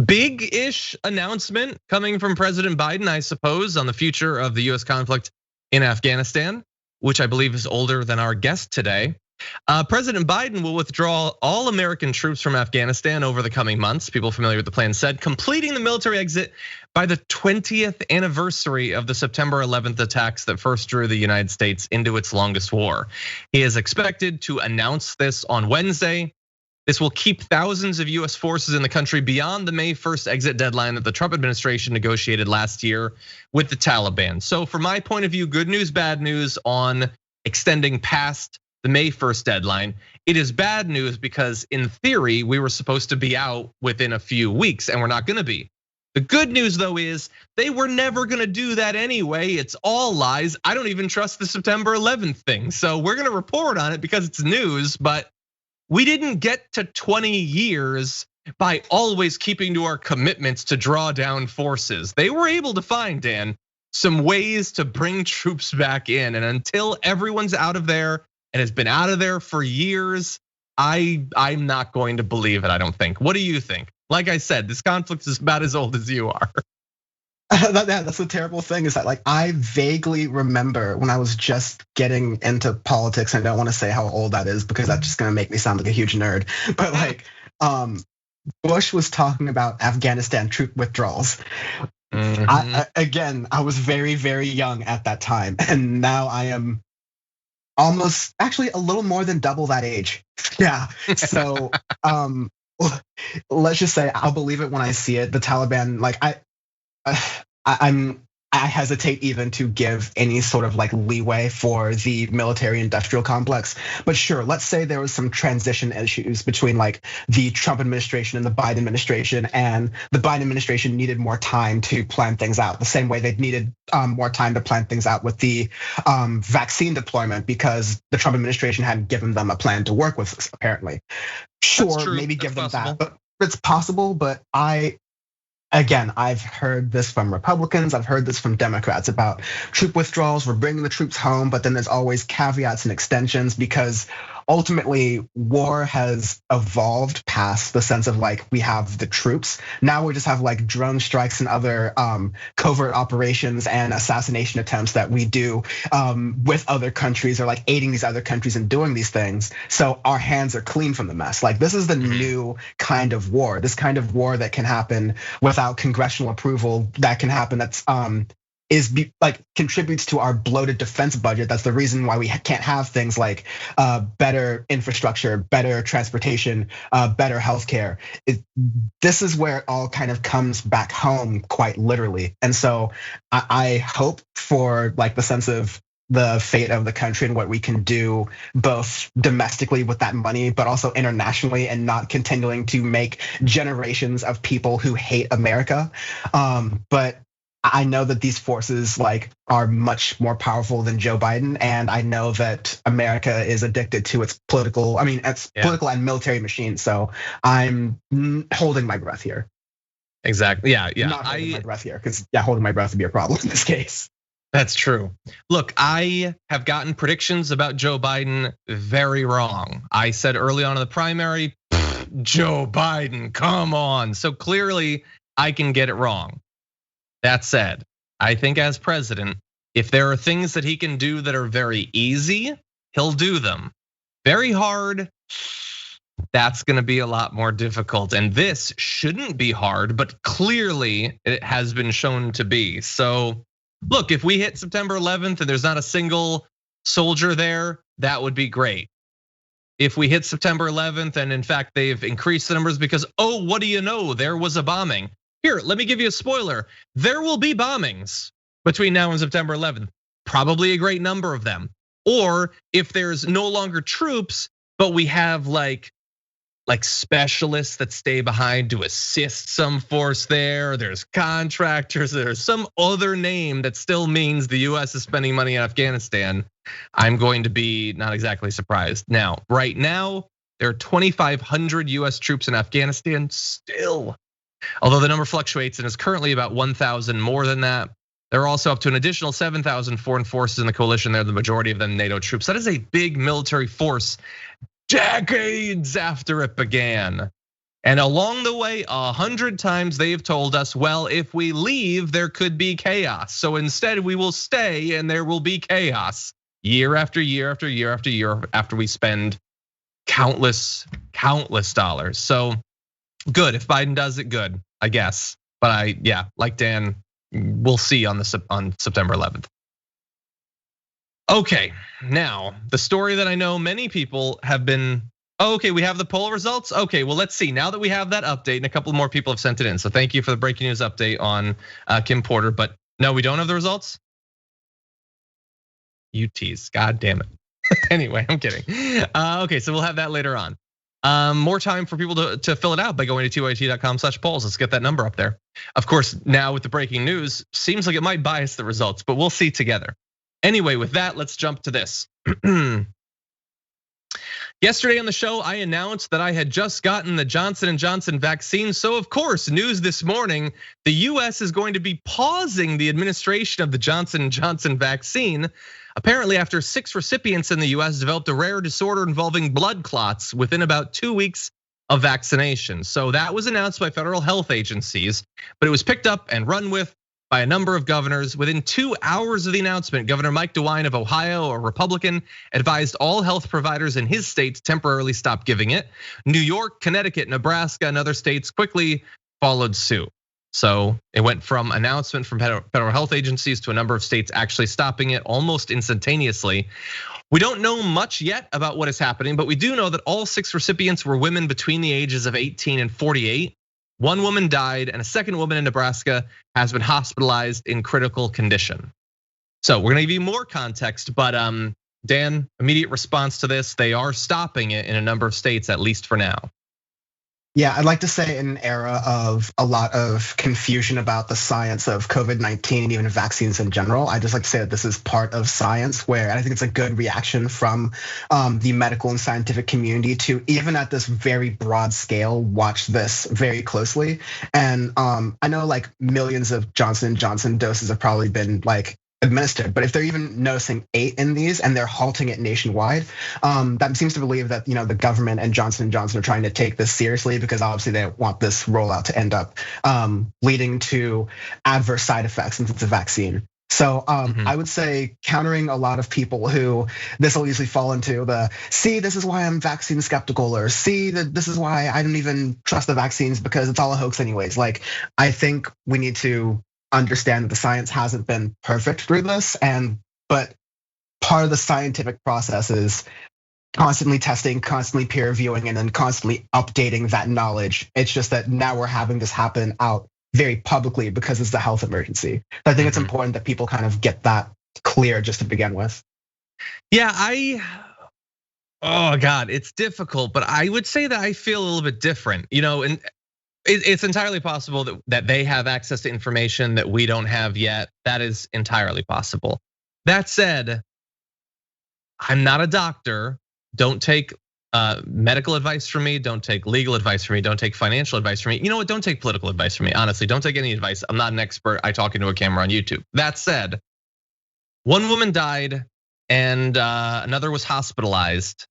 Big-ish announcement coming from President Biden, I suppose, on the future of the US conflict in Afghanistan, which I believe is older than our guest today. President Biden will withdraw all American troops from Afghanistan over the coming months. People familiar with the plan said, completing the military exit by the 20th anniversary of the September 11th attacks that first drew the United States into its longest war. He is expected to announce this on Wednesday. This will keep thousands of US forces in the country beyond the May 1st exit deadline that the Trump administration negotiated last year with the Taliban. So from my point of view, good news, bad news on extending past the May 1st deadline. It is bad news because in theory, we were supposed to be out within a few weeks and we're not gonna be. The good news though is they were never gonna do that anyway. It's all lies. I don't even trust the September 11th thing. So we're gonna report on it because it's news, but we didn't get to 20 years by always keeping to our commitments to draw down forces. They were able to find, Dan, some ways to bring troops back in. And until everyone's out of there and has been out of there for years, I'm not going to believe it, I don't think. What do you think? Like I said, this conflict is about as old as you are. That's the terrible thing is that like I vaguely remember when I was just getting into politics, and I don't want to say how old that is because that's just gonna make me sound like a huge nerd. But like Bush was talking about Afghanistan troop withdrawals. I was very, very young at that time, and now I am almost actually a little more than double that age. Yeah. So let's just say I'll believe it when I see it. The Taliban, like I hesitate even to give any sort of like leeway for the military industrial complex. But sure, let's say there was some transition issues between like the Trump administration and the Biden administration, and the Biden administration needed more time to plan things out the same way they needed more time to plan things out with the vaccine deployment because the Trump administration hadn't given them a plan to work with apparently. Sure, maybe give them that, but it's possible. But Again, I've heard this from Republicans, I've heard this from Democrats about troop withdrawals, we're bringing the troops home, but then there's always caveats and extensions because ultimately war has evolved past the sense of like we have the troops. Now we just have like drone strikes and other covert operations and assassination attempts that we do with other countries or like aiding these other countries in doing these things. So our hands are clean from the mess. Like this is the new kind of war. This kind of war that can happen without congressional approval, that can happen that's contributes to our bloated defense budget. That's the reason why we can't have things like better infrastructure, better transportation, better healthcare. This is where it all kind of comes back home quite literally. And so I hope for like the sense of the fate of the country and what we can do both domestically with that money, but also internationally, and not continuing to make generations of people who hate America. But I know that these forces like are much more powerful than Joe Biden, and I know that America is addicted to its political and military machine. So I'm holding my breath here. Exactly. Yeah. Not holding my breath here because holding my breath would be a problem in this case. That's true. Look, I have gotten predictions about Joe Biden very wrong. I said early on in the primary, Joe Biden, come on. So clearly I can get it wrong. That said, I think as president, if there are things that he can do that are very easy, he'll do them. Very hard, that's gonna be a lot more difficult. And this shouldn't be hard, but clearly it has been shown to be. So look, if we hit September 11th and there's not a single soldier there, that would be great. If we hit September 11th and in fact they've increased the numbers because, oh, what do you know? There was a bombing. Here, let me give you a spoiler. There will be bombings between now and September 11th. Probably a great number of them. Or if there's no longer troops, but we have like specialists that stay behind to assist some force there. There's contractors, there's some other name that still means the US is spending money in Afghanistan. I'm going to be not exactly surprised. Now, right now, there are 2,500 US troops in Afghanistan still. Although the number fluctuates and is currently about 1,000 more than that. They're also up to an additional 7,000 foreign forces in the coalition. They're the majority of them NATO troops. That is a big military force decades after it began. And along the way, 100 times they've told us, well, if we leave, there could be chaos. So instead we will stay and there will be chaos year after year after year after year after we spend countless dollars. So good, if Biden does it, good, I guess. But like Dan, we'll see on September 11th. Okay, now the story that I know many people have been, okay, we have the poll results. Okay, well, let's see. Now that we have that update, and a couple more people have sent it in. So thank you for the breaking news update on Kim Porter. But no, we don't have the results. You tease, God damn it. Anyway, I'm kidding. Okay, so we'll have that later on. More time for people to fill it out by going to tyt.com/polls. Let's get that number up there. Of course, now with the breaking news, seems like it might bias the results, but we'll see together. Anyway, with that, let's jump to this. Yesterday on the show, I announced that I had just gotten the Johnson & Johnson vaccine. So of course, news this morning, the US is going to be pausing the administration of the Johnson & Johnson vaccine. Apparently, after 6 recipients in the US developed a rare disorder involving blood clots within about 2 weeks of vaccination. So that was announced by federal health agencies, but it was picked up and run with by a number of governors. Within 2 hours of the announcement, Governor Mike DeWine of Ohio, a Republican, advised all health providers in his state to temporarily stop giving it. New York, Connecticut, Nebraska, and other states quickly followed suit. So it went from announcement from federal health agencies to a number of states actually stopping it almost instantaneously. We don't know much yet about what is happening, but we do know that all 6 recipients were women between the ages of 18 and 48. 1 woman died, and a second woman in Nebraska has been hospitalized in critical condition. So we're gonna give you more context, but Dan, immediate response to this, they are stopping it in a number of states, at least for now. Yeah, I'd like to say in an era of a lot of confusion about the science of COVID-19 and even vaccines in general, I just like to say that this is part of science where I think it's a good reaction from the medical and scientific community to, even at this very broad scale, watch this very closely. And I know like millions of Johnson & Johnson doses have probably been like administered, but if they're even noticing 8 in these and they're halting it nationwide, that seems to believe that the government and Johnson & Johnson are trying to take this seriously, because obviously they want this rollout to end up leading to adverse side effects since it's a vaccine. So I would say countering a lot of people who this will usually fall into the, see, this is why I'm vaccine skeptical, or see that this is why I don't even trust the vaccines because it's all a hoax anyways. Like, I think we need to understand that the science hasn't been perfect through this, but part of the scientific process is constantly testing, constantly peer reviewing, and then constantly updating that knowledge. It's just that now we're having this happen out very publicly because it's the health emergency. So I think it's important that people kind of get that clear just to begin with. Yeah, oh God, it's difficult, but I would say that I feel a little bit different, and it's entirely possible that they have access to information that we don't have yet. That is entirely possible. That said, I'm not a doctor. Don't take medical advice from me. Don't take legal advice from me. Don't take financial advice from me. You know what? Don't take political advice from me. Honestly, don't take any advice. I'm not an expert. I talk into a camera on YouTube. That said, 1 woman died and another was hospitalized.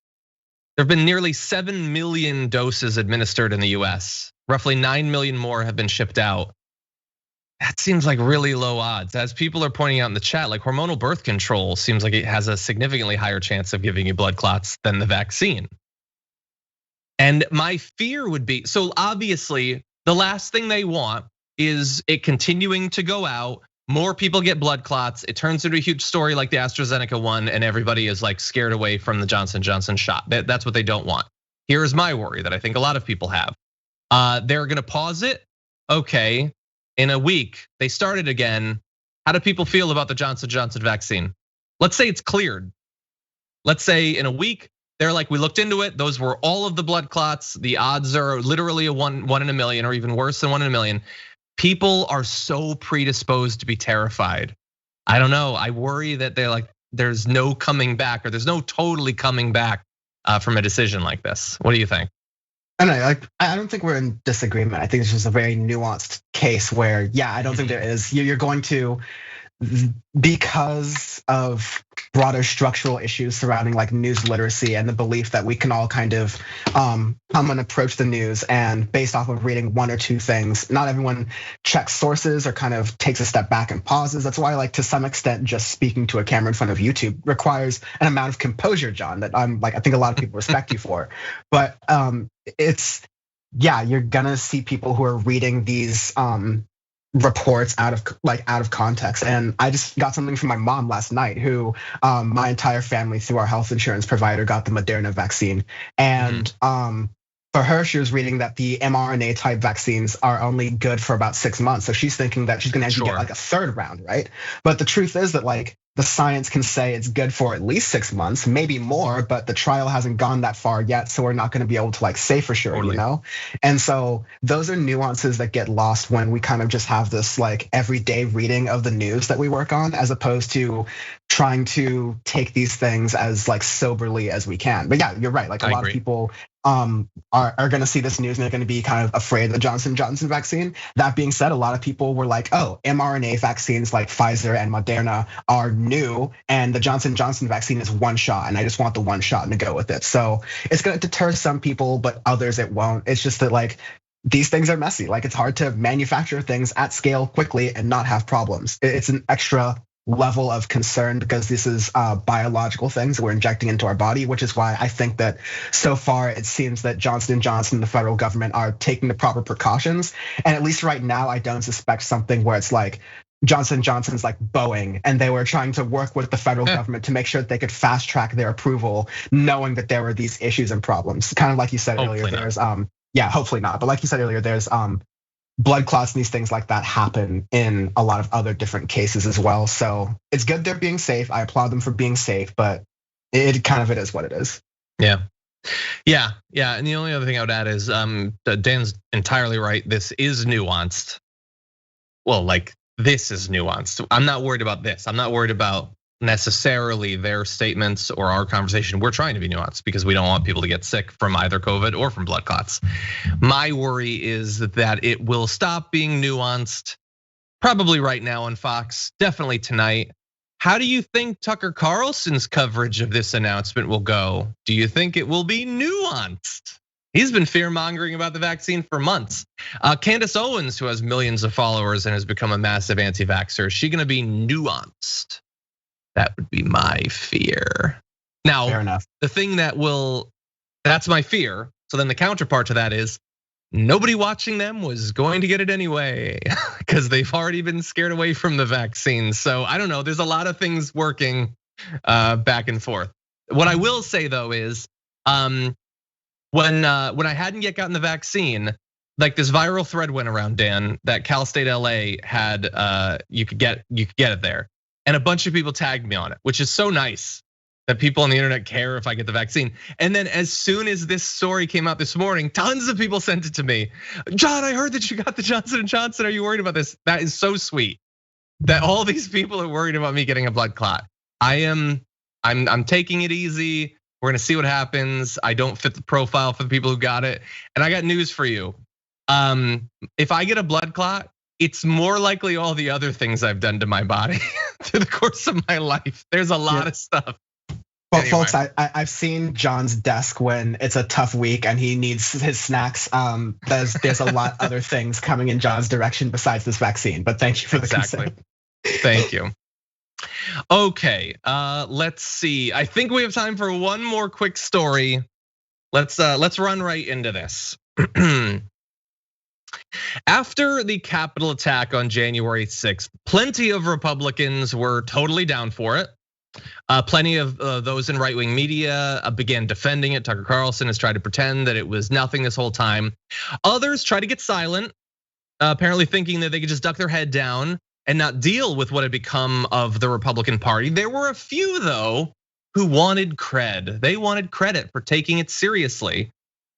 There have been nearly 7 million doses administered in the US. Roughly 9 million more have been shipped out. That seems like really low odds. As people are pointing out in the chat, like hormonal birth control seems like it has a significantly higher chance of giving you blood clots than the vaccine. And my fear would be, so obviously the last thing they want is it continuing to go out, more people get blood clots. It turns into a huge story like the AstraZeneca one, and everybody is like scared away from the Johnson & Johnson shot. That's what they don't want. Here's my worry that I think a lot of people have. They're gonna pause it. Okay, in a week, they started again. How do people feel about the Johnson & Johnson vaccine? Let's say it's cleared. Let's say in a week, they're like, we looked into it. Those were all of the blood clots. The odds are literally a one in a million, or even worse than 1 in a million. People are so predisposed to be terrified. I don't know. I worry that they're like, there's no coming back, or there's no totally coming back from a decision like this. What do you think? I don't think we're in disagreement. I think it's just a very nuanced case where, yeah, I don't think there is. You're going to, because of broader structural issues surrounding like news literacy and the belief that we can all kind of come and approach the news, and based off of reading one or two things, not everyone checks sources or kind of takes a step back and pauses. That's why, like, to some extent, just speaking to a camera in front of YouTube requires an amount of composure, John, that I think a lot of people respect you for. But you're gonna see people who are reading these reports out of context. And I just got something from my mom last night, who my entire family through our health insurance provider got the Moderna vaccine. And for her, she was reading that the mRNA type vaccines are only good for about 6 months. So she's thinking that she's gonna actually get like a third round, right? But the truth is that like the science can say it's good for at least 6 months, maybe more, but the trial hasn't gone that far yet. So we're not gonna be able to like say for sure, you know? And so those are nuances that get lost when we kind of just have this like everyday reading of the news that we work on, as opposed to trying to take these things as like soberly as we can. But yeah, you're right. Like a lot of people are gonna see this news and they're gonna be kind of afraid of the Johnson & Johnson vaccine. That being said, a lot of people were like, oh, mRNA vaccines like Pfizer and Moderna are new, and the Johnson & Johnson vaccine is one shot, and I just want the one shot and to go with it. So it's gonna deter some people, but others it won't. It's just that like these things are messy. Like it's hard to manufacture things at scale quickly and not have problems. It's an extra level of concern because this is biological things we're injecting into our body, which is why I think that so far it seems that Johnson & Johnson and the federal government are taking the proper precautions. And at least right now, I don't suspect something where it's like Johnson & Johnson's like Boeing, and they were trying to work with the federal government to make sure that they could fast track their approval, knowing that there were these issues and problems. Kind of like you said earlier, there's hopefully not, but like you said earlier, there's blood clots and these things like that happen in a lot of other different cases as well. So it's good they're being safe. I applaud them for being safe, but it is what it is. Yeah. And the only other thing I would add is Dan's entirely right. This is nuanced. Well, like this is nuanced. I'm not worried about this. I'm not worried about necessarily their statements or our conversation. We're trying to be nuanced because we don't want people to get sick from either COVID or from blood clots. My worry is that it will stop being nuanced probably right now on Fox, definitely tonight. How do you think Tucker Carlson's coverage of this announcement will go? Do you think it will be nuanced? He's been fear-mongering about the vaccine for months. Candace Owens, who has millions of followers and has become a massive anti-vaxxer, is she gonna be nuanced? That would be my fear. Now, fair enough. The thing that's my fear. So then the counterpart to that is nobody watching them was going to get it anyway because they've already been scared away from the vaccine. So I don't know, there's a lot of things working back and forth. What I will say though is when I hadn't yet gotten the vaccine, like this viral thread went around, Dan, that Cal State LA had you could get it there. And a bunch of people tagged me on it, which is so nice that people on the internet care if I get the vaccine. And then as soon as this story came out this morning, tons of people sent it to me. John, I heard that you got the Johnson & Johnson. Are you worried about this? That is so sweet that all these people are worried about me getting a blood clot. I'm taking it easy. We're gonna see what happens. I don't fit the profile for the people who got it. And I got news for you. If I get a blood clot, it's more likely all the other things I've done to my body through the course of my life. There's a lot of stuff. Well, anyway. Folks, I've seen John's desk when it's a tough week and he needs his snacks. There's a lot other things coming in John's direction besides this vaccine. But thank you for the consent. Thank you. Okay, let's see. I think we have time for one more quick story. Let's run right into this. After the Capitol attack on January 6th, plenty of Republicans were totally down for it. Plenty of those in right-wing media began defending it. Tucker Carlson has tried to pretend that it was nothing this whole time. Others try to get silent, apparently thinking that they could just duck their head down and not deal with what had become of the Republican Party. There were a few, though, who wanted cred. They wanted credit for taking it seriously.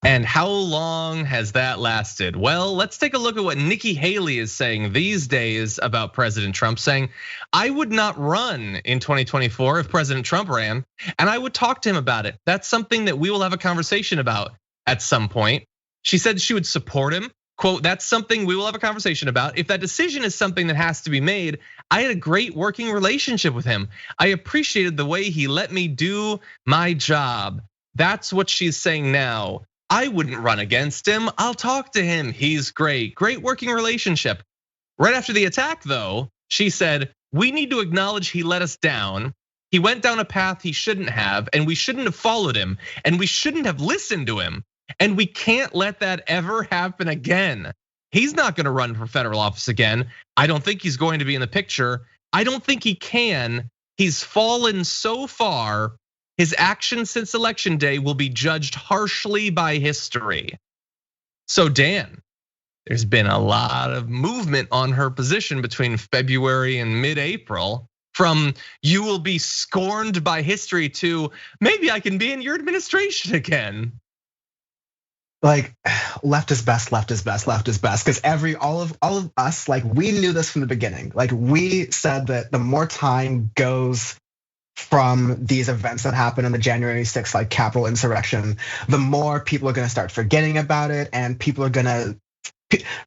And how long has that lasted? Well, let's take a look at what Nikki Haley is saying these days about President Trump, saying, I would not run in 2024 if President Trump ran, and I would talk to him about it. That's something that we will have a conversation about at some point. She said she would support him. Quote, that's something we will have a conversation about. If that decision is something that has to be made, I had a great working relationship with him. I appreciated the way he let me do my job. That's what she's saying now. I wouldn't run against him. I'll talk to him. He's great. Great working relationship. Right after the attack, though, she said, we need to acknowledge he let us down. He went down a path he shouldn't have, and we shouldn't have followed him, and we shouldn't have listened to him. And we can't let that ever happen again. He's not gonna run for federal office again. I don't think he's going to be in the picture. I don't think he can. He's fallen so far. His actions since election day will be judged harshly by history. So Dan, there's been a lot of movement on her position between February and mid-April, from you will be scorned by history to maybe I can be in your administration again. Like left is best, left is best, left is best. Because all of us, like we knew this from the beginning. Like we said that the more time goes from these events that happened on the January 6th, like Capitol insurrection, the more people are gonna start forgetting about it, and people are gonna,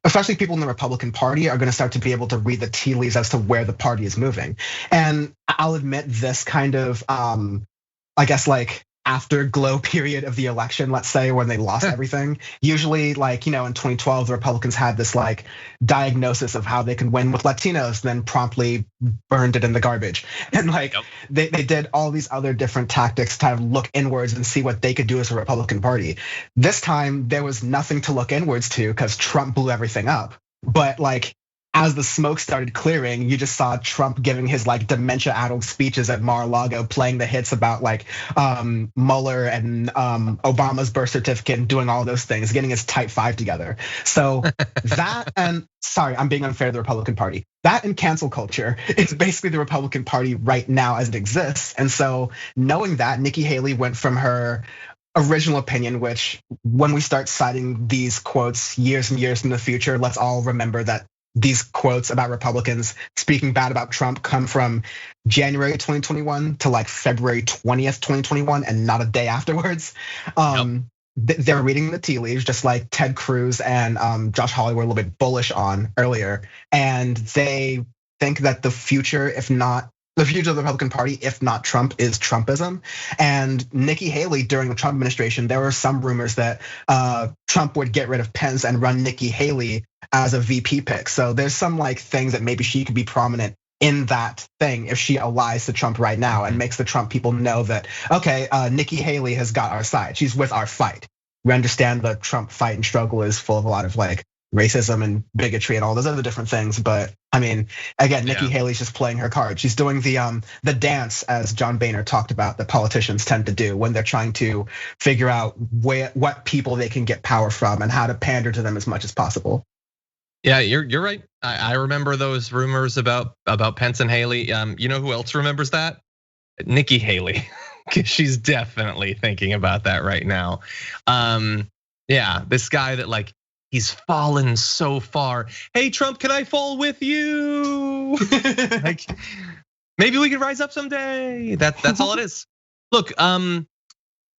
especially people in the Republican Party, are gonna start to be able to read the tea leaves as to where the party is moving. And I'll admit this kind of, I guess like afterglow period of the election, let's say, when they lost everything. Usually, like, in 2012, the Republicans had this like diagnosis of how they could win with Latinos, then promptly burned it in the garbage. And like they did all these other different tactics to kind of look inwards and see what they could do as a Republican Party. This time, there was nothing to look inwards to because Trump blew everything up. But like, as the smoke started clearing, you just saw Trump giving his like dementia-addled speeches at Mar-a-Lago, playing the hits about like Mueller and Obama's birth certificate, and doing all those things, getting his Type 5 together. So that, and sorry, I'm being unfair to the Republican Party. That and cancel culture is basically the Republican Party right now as it exists. And so knowing that, Nikki Haley went from her original opinion, which when we start citing these quotes years and years in the future, let's all remember that these quotes about Republicans speaking bad about Trump come from January 2021 to like February 20th, 2021, and not a day afterwards. They're reading the tea leaves, just like Ted Cruz and Josh Hawley were a little bit bullish on earlier. And they think that the future, if not the future of the Republican Party, if not Trump, is Trumpism. And Nikki Haley, during the Trump administration, there were some rumors that Trump would get rid of Pence and run Nikki Haley as a VP pick. So there's some like things that maybe she could be prominent in that thing if she allies to Trump right now and makes the Trump people know that, okay, Nikki Haley has got our side. She's with our fight. We understand the Trump fight and struggle is full of a lot of like racism and bigotry and all those other different things. But I mean, again, Nikki Haley's just playing her card. She's doing the dance, as John Boehner talked about, that politicians tend to do when they're trying to figure out what people they can get power from and how to pander to them as much as possible. Yeah, you're right. I remember those rumors about Pence and Haley. You know who else remembers that? Nikki Haley. She's definitely thinking about that right now. Yeah, this guy that like, he's fallen so far. Hey, Trump, can I fall with you? Like, maybe we can rise up someday. That's all it is. Look,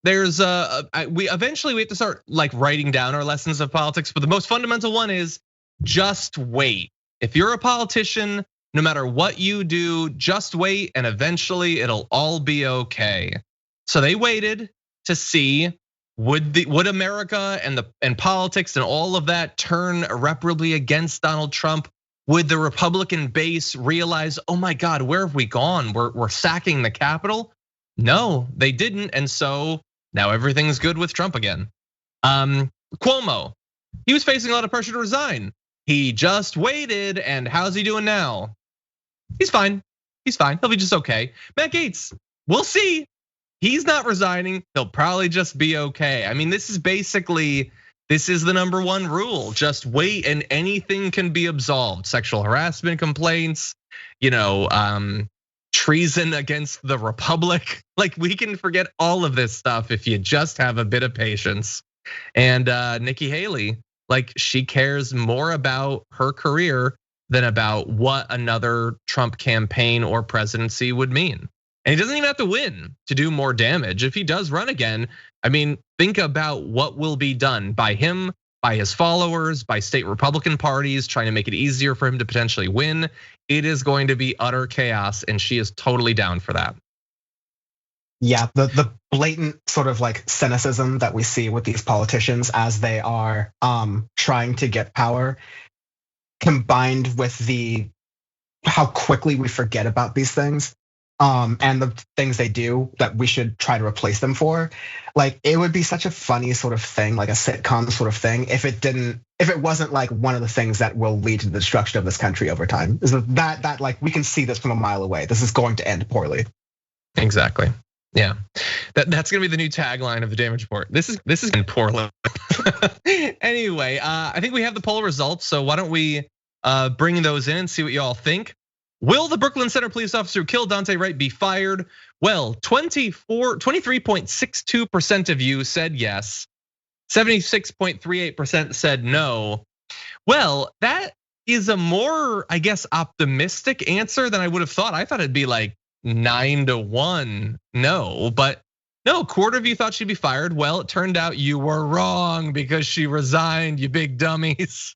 there's we eventually have to start like writing down our lessons of politics, but the most fundamental one is just wait. If you're a politician, no matter what you do, just wait, and eventually it'll all be okay. So they waited to see, would America and politics and all of that turn irreparably against Donald Trump? Would the Republican base realize, oh my God, where have we gone? We're sacking the Capitol? No, they didn't, and so now everything's good with Trump again. Cuomo, he was facing a lot of pressure to resign. he just waited, and how's he doing now? He's fine. He's fine. He'll be just okay. Matt Gaetz, we'll see. He's not resigning. He'll probably just be okay. I mean, this is the number one rule. Just wait and anything can be absolved. Sexual harassment complaints, treason against the republic. Like, we can forget all of this stuff if you just have a bit of patience. And Nikki Haley, like, she cares more about her career than about what another Trump campaign or presidency would mean. And he doesn't even have to win to do more damage. If he does run again, I mean, think about what will be done by him, by his followers, by state Republican parties, trying to make it easier for him to potentially win. It is going to be utter chaos, and she is totally down for that. Yeah, the blatant sort of like cynicism that we see with these politicians as they are trying to get power, combined with how quickly we forget about these things, and the things they do that we should try to replace them for. Like, it would be such a funny sort of thing, like a sitcom sort of thing, if it wasn't like one of the things that will lead to the destruction of this country over time. Is that like, we can see this from a mile away. This is going to end poorly. Exactly. Yeah, that's gonna be the new tagline of the damage report. This is going poorly. Anyway, I think we have the poll results, so why don't we bring those in and see what you all think. Will the Brooklyn Center police officer who killed Daunte Wright be fired? Well, 23.62% of you said yes. 76.38% said no. Well, that is a more, I guess, optimistic answer than I would have thought. I thought it'd be like 9-1 no, but no, a quarter of you thought she'd be fired. Well, it turned out you were wrong because she resigned, you big dummies.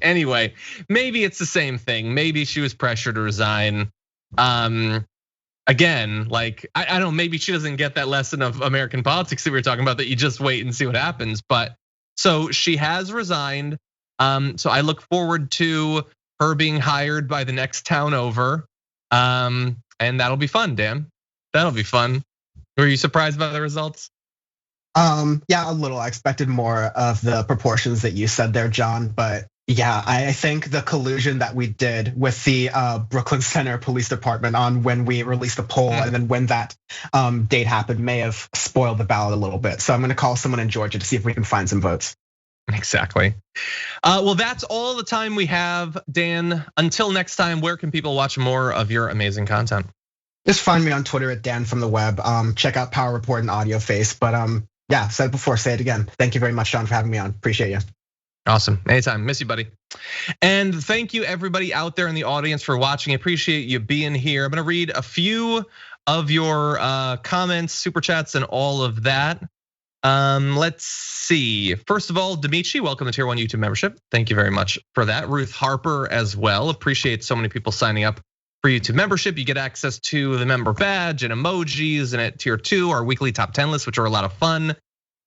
Anyway, maybe it's the same thing. Maybe she was pressured to resign. Again, like, I don't know, maybe she doesn't get that lesson of American politics that we were talking about, that you just wait and see what happens. But so she has resigned. So I look forward to her being hired by the next town over. And that'll be fun, Dan. That'll be fun. Were you surprised by the results? Yeah, a little. I expected more of the proportions that you said there, John. But yeah, I think the collusion that we did with the Brooklyn Center Police Department on when we released the poll and then when that date happened may have spoiled the ballot a little bit. So I'm gonna call someone in Georgia to see if we can find some votes. Exactly. Well, that's all the time we have, Dan. Until next time, where can people watch more of your amazing content? Just find me on Twitter at Dan from the web. Check out Power Report and AudioFace. But yeah, said it before, say it again. Thank you very much, John, for having me on. Appreciate you. Awesome, anytime, miss you, buddy. And thank you everybody out there in the audience for watching. I appreciate you being here. I'm gonna read a few of your comments, super chats, and all of that. Let's see. First of all, Dimitri, welcome to Tier 1 YouTube membership. Thank you very much for that. Ruth Harper as well. Appreciate so many people signing up for YouTube membership. You get access to the member badge and emojis, and at Tier 2, our weekly top 10 lists, which are a lot of fun.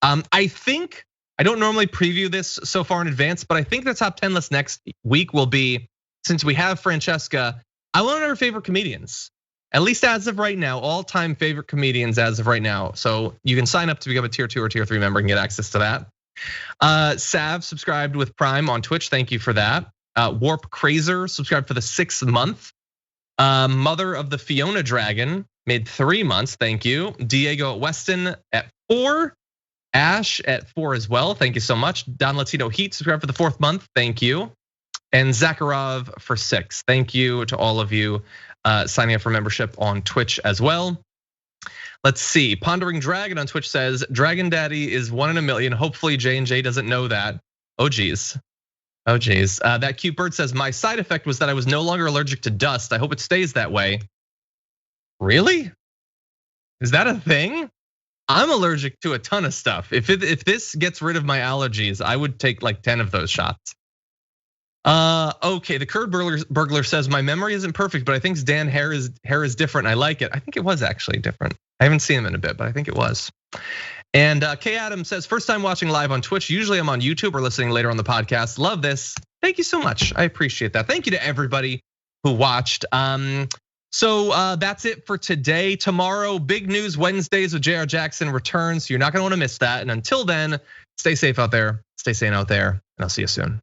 I think, I don't normally preview this so far in advance, but I think the top 10 list next week will be, since we have Francesca, I want our favorite comedians. At least as of right now, all-time favorite comedians as of right now. So you can sign up to become a Tier 2 or Tier 3 member and get access to that. Sav subscribed with Prime on Twitch, thank you for that. Warp Crazer subscribed for the 6th month. Mother of the Fiona Dragon made 3 months, thank you. Diego at Weston at 4. Ash at 4 as well, thank you so much. Don Latino Heat subscribed for the 4th month, thank you. And Zakharov for 6. Thank you to all of you signing up for membership on Twitch as well. Let's see, Pondering Dragon on Twitch says, Dragon Daddy is 1 in a million. Hopefully J&J doesn't know that. Oh geez. Oh geez. That cute bird says, my side effect was that I was no longer allergic to dust. I hope it stays that way. Really? Is that a thing? I'm allergic to a ton of stuff. If this gets rid of my allergies, I would take like 10 of those shots. Okay, the Kurd burglar says, my memory isn't perfect, but I think Dan's hair is different. I like it. I think it was actually different. I haven't seen him in a bit, but I think it was. And K Adam says, first time watching live on Twitch. Usually I'm on YouTube or listening later on the podcast. Love this. Thank you so much. I appreciate that. Thank you to everybody who watched. So that's it for today. Tomorrow, Big News Wednesdays with JR Jackson returns. So you're not gonna wanna miss that. And until then, stay safe out there, stay sane out there, and I'll see you soon.